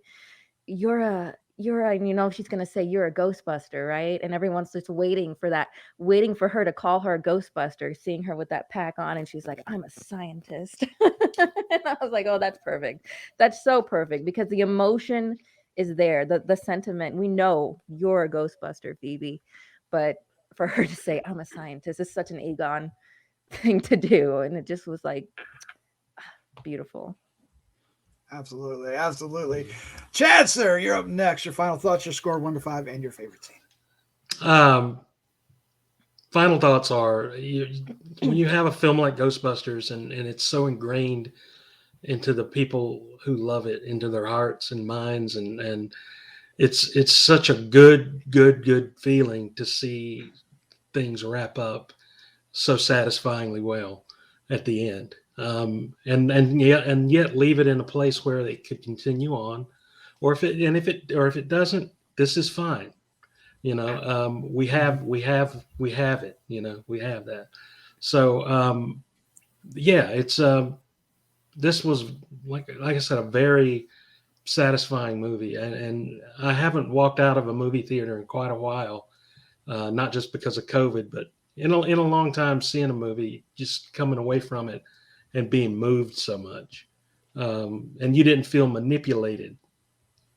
Speaker 3: you're a, she's going to say you're a Ghostbuster, right? And everyone's just waiting for her to call her a Ghostbuster, seeing her with that pack on. And she's like, I'm a scientist. And I was like, oh, that's perfect. That's so perfect, because the emotion is there. The sentiment, we know you're a Ghostbuster, Phoebe. but for her to say, I'm a scientist, is such an Egon thing to do. And it just was like beautiful.
Speaker 1: Absolutely, absolutely. Chad, sir, you're up next. Your final thoughts, your score 1 to 5, and your favorite scene.
Speaker 4: Final thoughts are when you have a film like Ghostbusters and it's so ingrained into the people who love it, into their hearts and minds, and it's such a good feeling to see things wrap up so satisfyingly well at the end, and yet leave it in a place where it could continue on, or if it doesn't, this is fine. We have it. We have that. So yeah, it's this was like I said, a very satisfying movie, and I haven't walked out of a movie theater in quite a while, not just because of COVID, but in a long time, seeing a movie, just coming away from it and being moved so much, and you didn't feel manipulated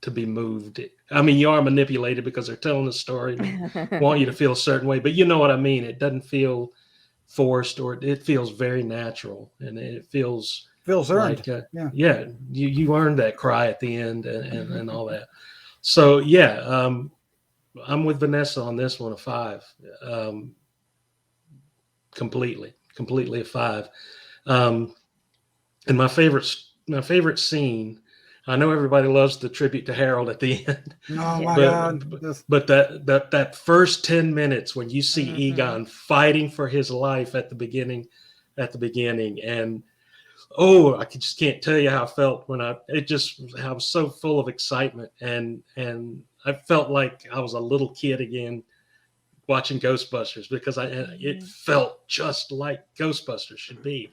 Speaker 4: to be moved. I mean, you are manipulated because they're telling a story and want you to feel a certain way, but you know what I mean. It doesn't feel forced, or it feels very natural, and it feels
Speaker 1: earned.
Speaker 4: Like, you earned that cry at the end and all that. So yeah, I'm with Vanessa on this one, a 5. Completely a 5. And my favorite scene, I know everybody loves the tribute to Harold at the end.
Speaker 1: Oh my God!
Speaker 4: But that first 10 minutes when you see Egon fighting for his life at the beginning, and I just can't tell you how I felt when I was so full of excitement, and I felt like I was a little kid again watching Ghostbusters, because it felt just like Ghostbusters should be.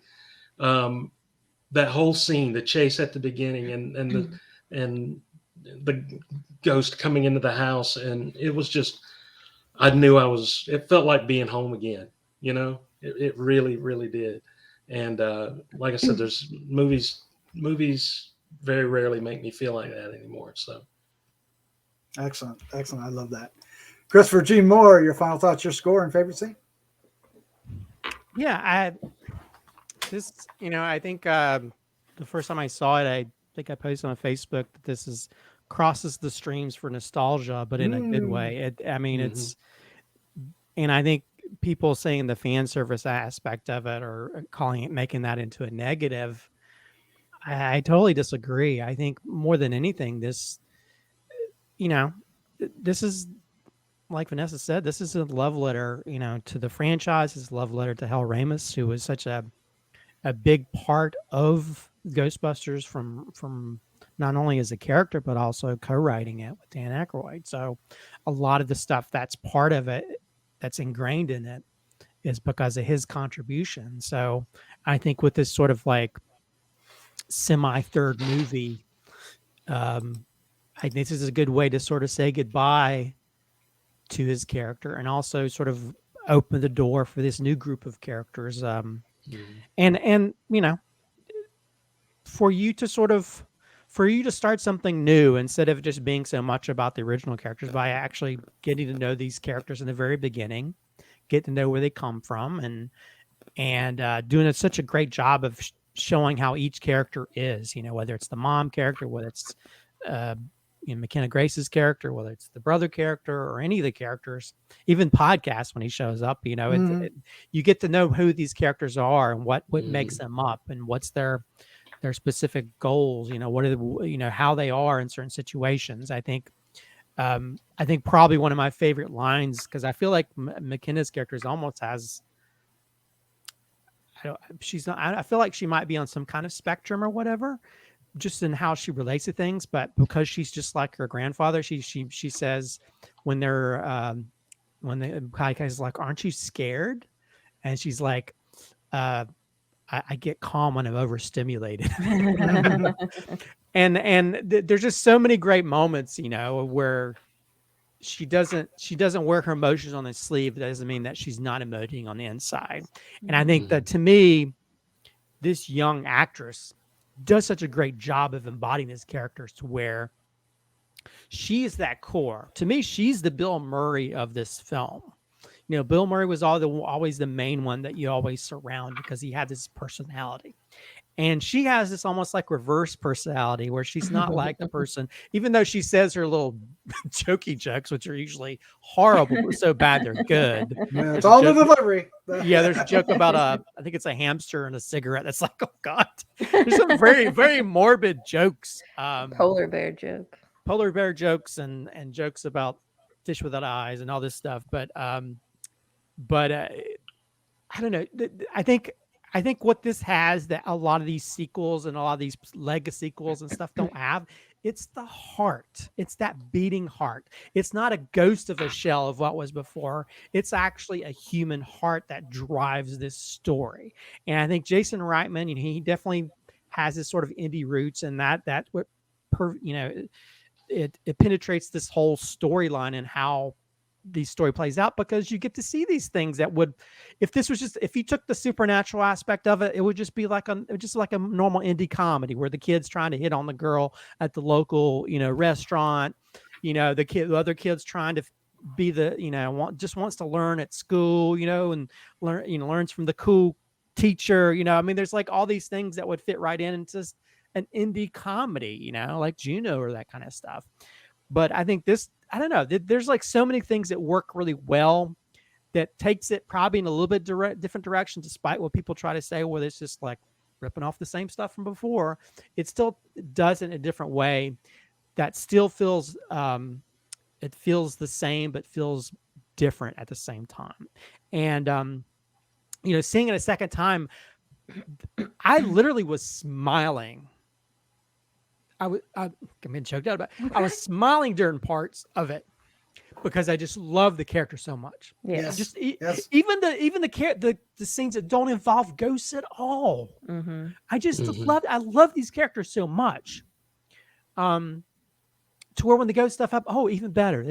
Speaker 4: That whole scene, the chase at the beginning, and the ghost coming into the house, and it was just, I knew it felt like being home again. It really did. And like I said, there's movies very rarely make me feel like that anymore. So
Speaker 1: excellent. I love that. Christopher G. Moore, your final thoughts, your score, and favorite scene.
Speaker 2: Yeah, I think the first time I saw it, I think I posted on Facebook that this crosses the streams for nostalgia, but in a good way. It's, and I think people saying the fan service aspect of it, or making that into a negative, I totally disagree. I think more than anything, this is, like Vanessa said, this is a love letter, to the franchise. It's a love letter to Hal Ramis, who was such a big part of Ghostbusters from not only as a character, but also co-writing it with Dan Aykroyd. So a lot of the stuff that's part of it, that's ingrained in it, is because of his contribution. So I think with this sort of like semi-third movie, I think this is a good way to sort of say goodbye to his character, and also sort of open the door for this new group of characters. And for you to start something new, instead of just being so much about the original characters, by actually getting to know these characters in the very beginning, get to know where they come from, and doing such a great job of showing how each character is, whether it's the mom character, whether it's Mckenna Grace's character, whether it's the brother character, or any of the characters, even Podcast when he shows up, you get to know who these characters are and what makes them up, and what's their specific goals, what are how they are in certain situations. I think probably one of my favorite lines, because I feel like McKenna's character almost has, I feel like she might be on some kind of spectrum or whatever, just in how she relates to things, but because she's just like her grandfather, she says when the podcast is like, "Aren't you scared?" And she's like, I get calm when I'm overstimulated. and there's just so many great moments, where she doesn't wear her emotions on the sleeve. That doesn't mean that she's not emoting on the inside. And I think that, to me, this young actress does such a great job of embodying these characters, to where she is that core. To me, she's the Bill Murray of this film. You know, Bill Murray was always the main one that you always surround because he had this personality. And she has this almost like reverse personality where she's not like the person, even though she says her little jokey jokes, which are usually horrible, but so bad they're good.
Speaker 1: Yeah, it's all the delivery.
Speaker 2: Yeah, there's a joke about I think it's a hamster and a cigarette. That's like, oh God. There's some very, very morbid jokes.
Speaker 3: Polar bear joke.
Speaker 2: Polar bear jokes and jokes about fish without eyes and all this stuff. But I don't know. I think what this has that a lot of these sequels and a lot of these legacy sequels and stuff don't have, it's the heart. It's that beating heart. It's not a ghost of a shell of what was before. It's actually a human heart that drives this story. And I think Jason Reitman, you know, he definitely has this sort of indie roots, and that's what it penetrates this whole storyline and how the story plays out, because you get to see these things that would, if you took the supernatural aspect of it, it would just be like a normal indie comedy where the kid's trying to hit on the girl at the local, you know, restaurant, you know, the other kid's trying to be the, you know, wants to learn at school, you know, and learns from the cool teacher, you know. I mean, there's like all these things that would fit right in into just an indie comedy, you know, like Juno or that kind of stuff. But I think this, I don't know, there's like so many things that work really well that takes it probably in a little bit different direction, despite what people try to say, well, it's just like ripping off the same stuff from before. It still does it in a different way that still feels, it feels the same, but feels different at the same time. And, you know, seeing it a second time, I literally was smiling. I'm getting choked out about it. I was smiling during parts of it because I just love the character so much.
Speaker 3: Yes.
Speaker 2: Just even the scenes that don't involve ghosts at all.
Speaker 3: Mm-hmm.
Speaker 2: I just love these characters so much. To where when the ghost stuff up, oh, even better.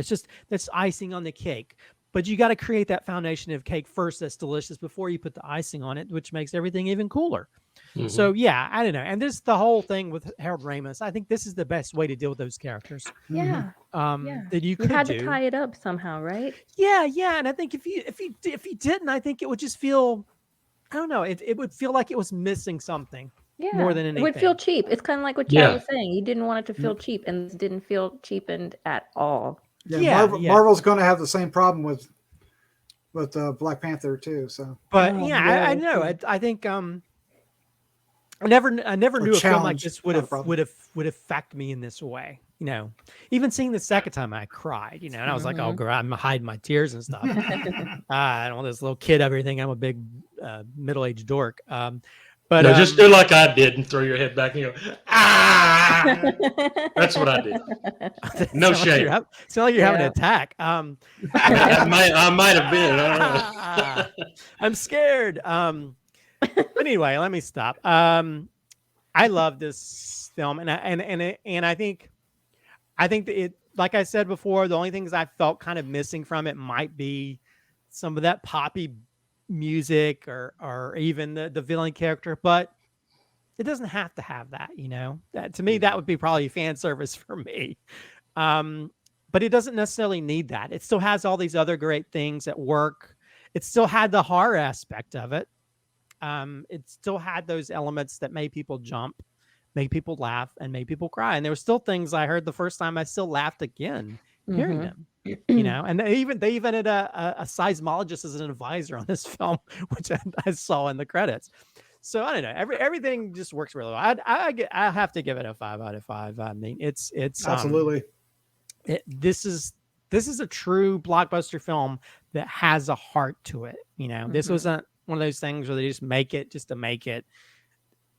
Speaker 2: That's icing on the cake. But you got to create that foundation of cake first that's delicious before you put the icing on it, which makes everything even cooler. Mm-hmm. So, yeah, I don't know. And this the whole thing with Harold Ramis. I think this is the best way to deal with those characters.
Speaker 3: Yeah.
Speaker 2: That you could
Speaker 3: had to tie it up somehow, right?
Speaker 2: Yeah. And I think if you didn't, I think it would just feel, I don't know, it would feel like it was missing something.
Speaker 3: Yeah.
Speaker 2: More than anything.
Speaker 3: It would feel cheap. It's kind of like what Chad was saying. You didn't want it to feel cheap, and this didn't feel cheapened at all.
Speaker 1: Marvel's going to have the same problem with Black Panther too. So,
Speaker 2: but I know. I think I never knew a film like this would affect me in this way. You know, even seeing the second time, I cried. You know, and I was like, "Oh, girl, I'm hiding my tears and stuff." I don't want this little kid everything. I'm a big middle-aged dork. But
Speaker 4: no, just do like I did and throw your head back and you go, ah! That's what I did. No shame.
Speaker 2: It's not like you're having an attack.
Speaker 4: I might have been. I don't know.
Speaker 2: I'm scared. But anyway, let me stop. I love this film, and I think that it, like I said before, the only things I felt kind of missing from it might be some of that poppy music or even the villain character, but it doesn't have to have that, you know. That to me, that would be probably fan service for me. But it doesn't necessarily need that. It still has all these other great things that work. It still had the horror aspect of it. It still had those elements that made people jump, made people laugh, and made people cry. And there were still things I heard the first time I still laughed again hearing them. You know, and they even had a seismologist as an advisor on this film, which I saw in the credits. So I don't know, everything just works really well. I have to give it a 5 out of 5. I mean, it's
Speaker 1: absolutely.
Speaker 2: This is a true blockbuster film that has a heart to it. You know, this wasn't one of those things where they just make it just to make it.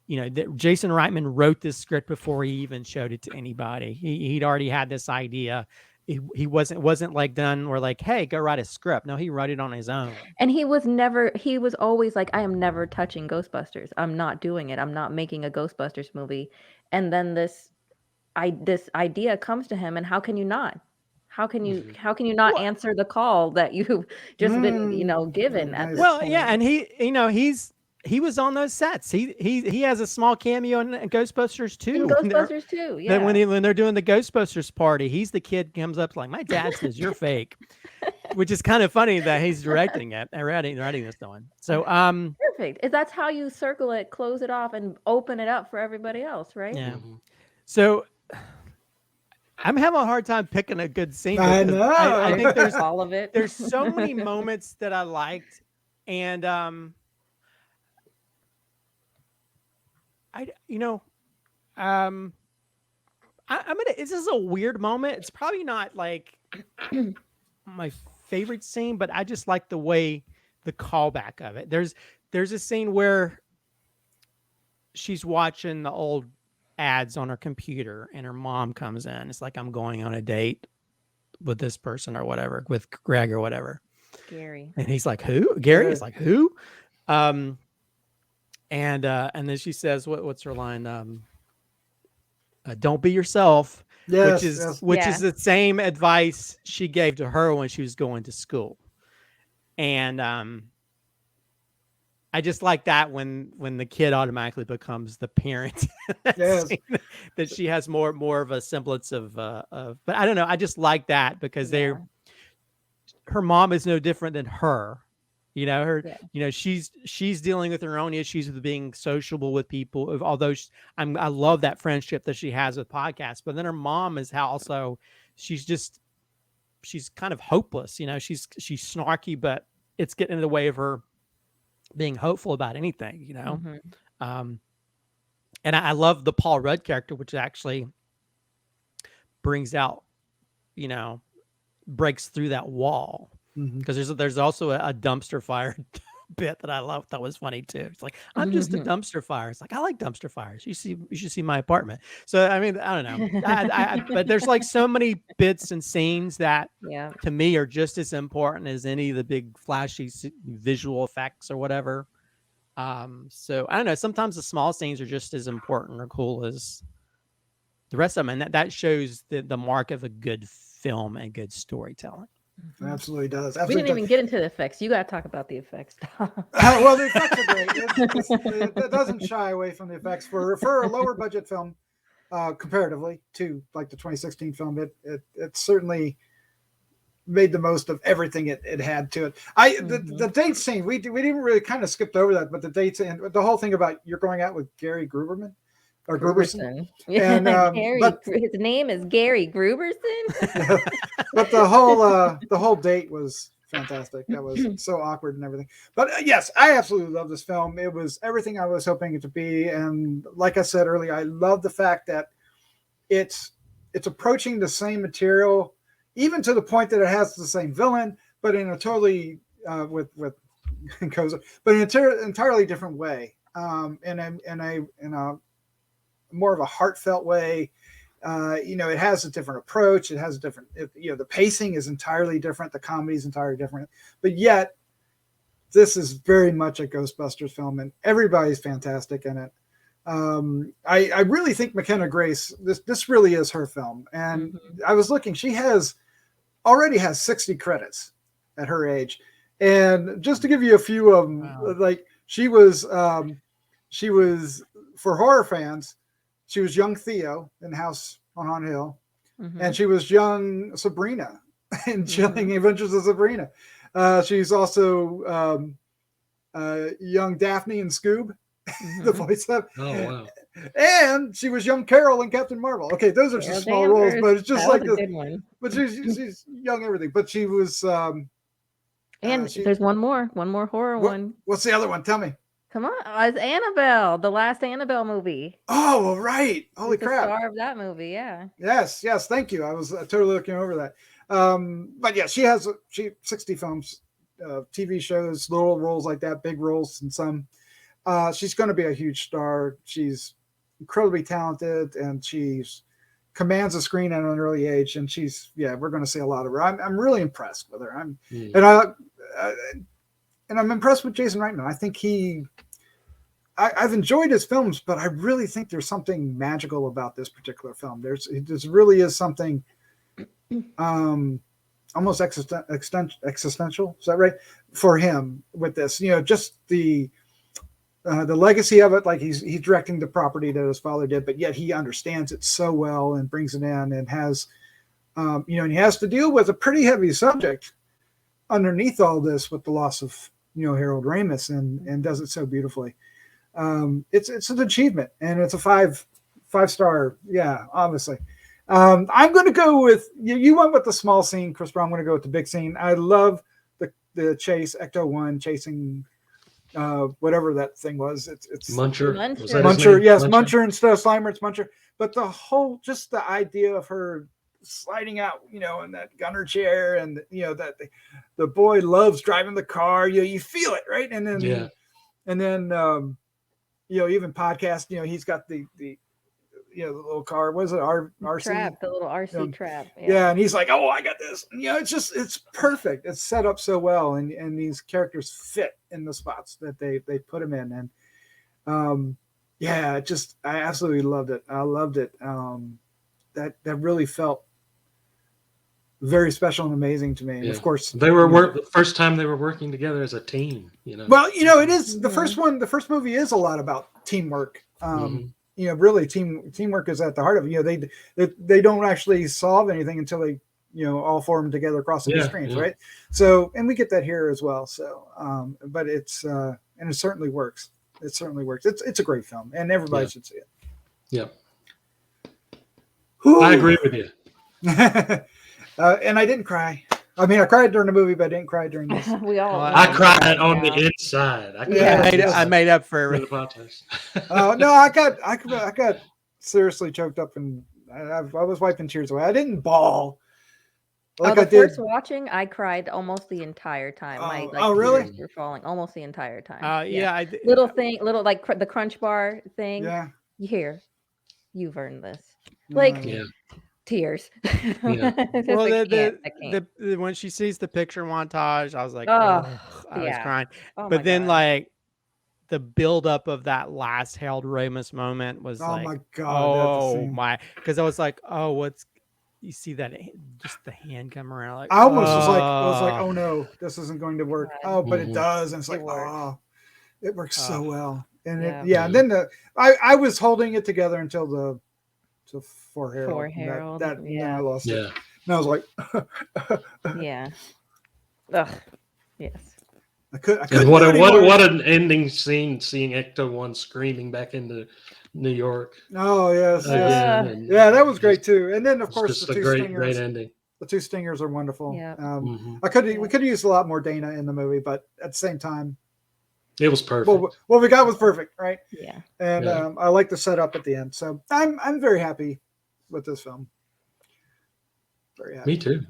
Speaker 2: You know, Jason Reitman wrote this script before he even showed it to anybody. He'd already had this idea. He wasn't like done. We're like, hey, go write a script. No, he wrote it on his own. And
Speaker 3: he was always like, I am never touching Ghostbusters. I'm not doing it. I'm not making a Ghostbusters movie. And then this idea comes to him, and how can you not? How can you not answer the call that you've just been, you know, given at this point?
Speaker 2: Yeah, and he was on those sets. He has a small cameo in Ghostbusters 2.
Speaker 3: In Ghostbusters 2, yeah.
Speaker 2: When they're doing the Ghostbusters party, he's the kid comes up like, my dad says you're fake. which is kind of funny that he's directing it and writing this one. So
Speaker 3: Perfect. That's how you circle it, close it off, and open it up for everybody else, right?
Speaker 2: yeah.
Speaker 4: Mhm.
Speaker 2: So I'm having a hard time picking a good scene.
Speaker 1: I
Speaker 2: because
Speaker 1: know.
Speaker 2: I think there's
Speaker 3: all of it.
Speaker 2: there's so many moments that I liked, and I'm gonna. This is a weird moment. It's probably not like my favorite scene, but I just like the way the callback of it. There's a scene where she's watching the old ads on her computer, and her mom comes in. It's like, I'm going on a date with this person or whatever, with Greg or whatever.
Speaker 3: Gary.
Speaker 2: And he's like, who? Gary is like, who? And then she says, what's her line? Don't be yourself,
Speaker 1: Yes,
Speaker 2: which is the same advice she gave to her when she was going to school. And I just like that when the kid automatically becomes the parent.
Speaker 1: Yes.
Speaker 2: That she has more of a semblance of but I don't know. I just like that because her mom is no different than her. You know, she's dealing with her own issues with being sociable with people. Although I love that friendship that she has with podcasts, but then her mom is also she's kind of hopeless. You know, she's snarky, but it's getting in the way of her being hopeful about anything. You know, and I love the Paul Rudd character, which actually brings out, breaks through that wall. Because there's also a dumpster fire bit that I love that was funny too. It's like, I'm just a dumpster fire. It's like, I like dumpster fires. You should see my apartment. So I mean, I don't know. But there's like so many bits and scenes that to me are just as important as any of the big flashy visual effects or whatever. So I don't know. Sometimes the small scenes are just as important or cool as the rest of them, and that shows the mark of a good film and good storytelling.
Speaker 1: It absolutely does.
Speaker 3: We didn't even get into the effects. You got to talk about the effects.
Speaker 1: Well, the effects are great. It doesn't shy away from the effects for a lower budget film, comparatively to like the 2016 film. It certainly made the most of everything it had to it. The date scene, we didn't really kind of skipped over that, but the dates and the whole thing about you're going out with Gary Gruberman. Or Gruberson.
Speaker 3: And his name is Gary Gruberson.
Speaker 1: But the whole date was fantastic. That was so awkward and everything. But yes, I absolutely love this film. It was everything I was hoping it to be. And like I said earlier, I love the fact that it's approaching the same material, even to the point that it has the same villain, but in a totally with Koza, but in an entirely different way. In a more of a heartfelt way. It has a different approach. It has a different, the pacing is entirely different. The comedy is entirely different, but yet this is very much a Ghostbusters film and everybody's fantastic in it. I really think Mckenna Grace, this really is her film. And I was looking, she already has 60 credits at her age. And just to give you a few of them, like she was for horror fans, she was young Theo in House on Haunted Hill, and she was young Sabrina in Chilling Adventures of Sabrina. She's also young Daphne in Scoob, the voice of.
Speaker 4: Oh wow!
Speaker 1: And she was young Carol in Captain Marvel. Okay, those are just small roles, but it's just like
Speaker 3: a good one.
Speaker 1: But she's young everything. But she was.
Speaker 3: And there's one more horror one.
Speaker 1: What's the other one? Tell me.
Speaker 3: Come on, it's Annabelle, the last Annabelle movie.
Speaker 1: Oh, right! Holy crap!
Speaker 3: The star of that movie, yeah.
Speaker 1: Yes. Thank you. I was totally looking over that. But yeah, she has 60 films, TV shows, little roles like that, big roles, and some. She's going to be a huge star. She's incredibly talented, and she's commands the screen at an early age. And we're going to see a lot of her. I'm really impressed with her. And I'm impressed with Jason Reitman. I think I've enjoyed his films, but I really think there's something magical about this particular film. There really is something almost existential. Is that right? For him with this, just the legacy of it. Like he's directing the property that his father did, but yet he understands it so well and brings it in and has, and he has to deal with a pretty heavy subject. underneath all this with the loss of Harold Ramis, and does it so beautifully. It's an achievement, and it's a five-star. Yeah, obviously. I'm going to go with you went with the small scene, Chris, but I'm going to go with the big scene. I love the chase, Ecto-1 chasing whatever that thing was. It's
Speaker 4: Muncher.
Speaker 3: Muncher.
Speaker 4: Was that his
Speaker 1: Muncher,
Speaker 4: name?
Speaker 1: yes, Muncher instead of Slimer, it's Muncher. But just the idea of her sliding out, in that gunner chair, and that the boy loves driving the car. You feel it, right? And then even podcast. He's got the the little car. Was it RC
Speaker 3: trap? The little RC trap.
Speaker 1: Yeah, and he's like, "Oh, I got this." And, it's perfect. It's set up so well, and these characters fit in the spots that they put them in, and I absolutely loved it. I loved it. That really felt very special and amazing to me. And of course,
Speaker 4: they were the first time they were working together as a team.
Speaker 1: Well, it is the first one. The first movie is a lot about teamwork. Really teamwork is at the heart of it. They don't actually solve anything until they all form together across the screens, right? So, and we get that here as well. So, but it's and it certainly works. It certainly works. It's a great film, and everybody should see it.
Speaker 4: Yeah, I agree with you.
Speaker 1: And I didn't cry. I mean, I cried during the movie, but I didn't cry during this.
Speaker 3: We all.
Speaker 4: I cried on the inside.
Speaker 2: I made up for it.
Speaker 1: No, I got seriously choked up, and I was wiping tears away. I didn't bawl. Like I did.
Speaker 3: First watching, I cried almost the entire time.
Speaker 1: Really?
Speaker 3: Tears were falling almost the entire time.
Speaker 2: Little
Speaker 3: like the crunch bar thing.
Speaker 1: Yeah.
Speaker 3: You've earned this. Tears.
Speaker 2: Well, when she sees the picture montage, I was like, I was crying. But then, the buildup of that last Harold Ramis moment was
Speaker 1: my God!
Speaker 2: Because I was like, you see that just the hand come around, like
Speaker 1: I almost was like, oh no, this isn't going to work. But it does, and it's like, it works so well, and and then I was holding it together until for Harold. That I lost it. And I was like,
Speaker 3: Ugh. Yes.
Speaker 1: I could.
Speaker 4: And what an ending scene, seeing Ecto-1 screaming back into New York.
Speaker 1: Oh yes, that was great too. And then of course the two stingers. Great ending. The two stingers are wonderful. Yeah. We could have used a lot more Dana in the movie, but at the same time,
Speaker 4: it was perfect.
Speaker 1: What we got was perfect, right?
Speaker 3: Yeah.
Speaker 1: And I like the setup at the end, so I'm very happy with this film. Very happy.
Speaker 4: Me too.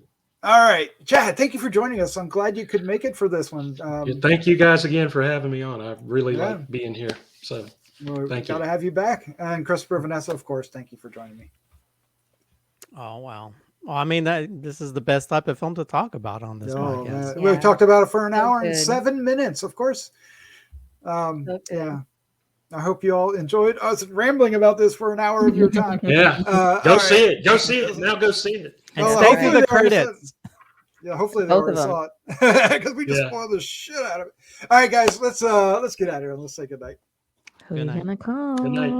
Speaker 1: All right, Chad, thank you for joining us. I'm glad you could make it for this one.
Speaker 4: Thank you guys again for having me on. I really like being here. So thank you.
Speaker 1: Got to have you back. And Christopher, Vanessa, of course, thank you for joining me.
Speaker 2: Oh, wow. Well, I mean, this is the best type of film to talk about on this podcast.
Speaker 1: We've talked about it for an hour and 7 minutes, of course. I hope you all enjoyed us rambling about this for an hour of your time.
Speaker 4: Go see it. Go see it. Now go see it.
Speaker 2: And stay through the credits.
Speaker 1: Hopefully they already saw it because we just spoiled the shit out of it. All right, guys, let's get out of here and let's say good night.
Speaker 3: Who's gonna call?
Speaker 4: Good night.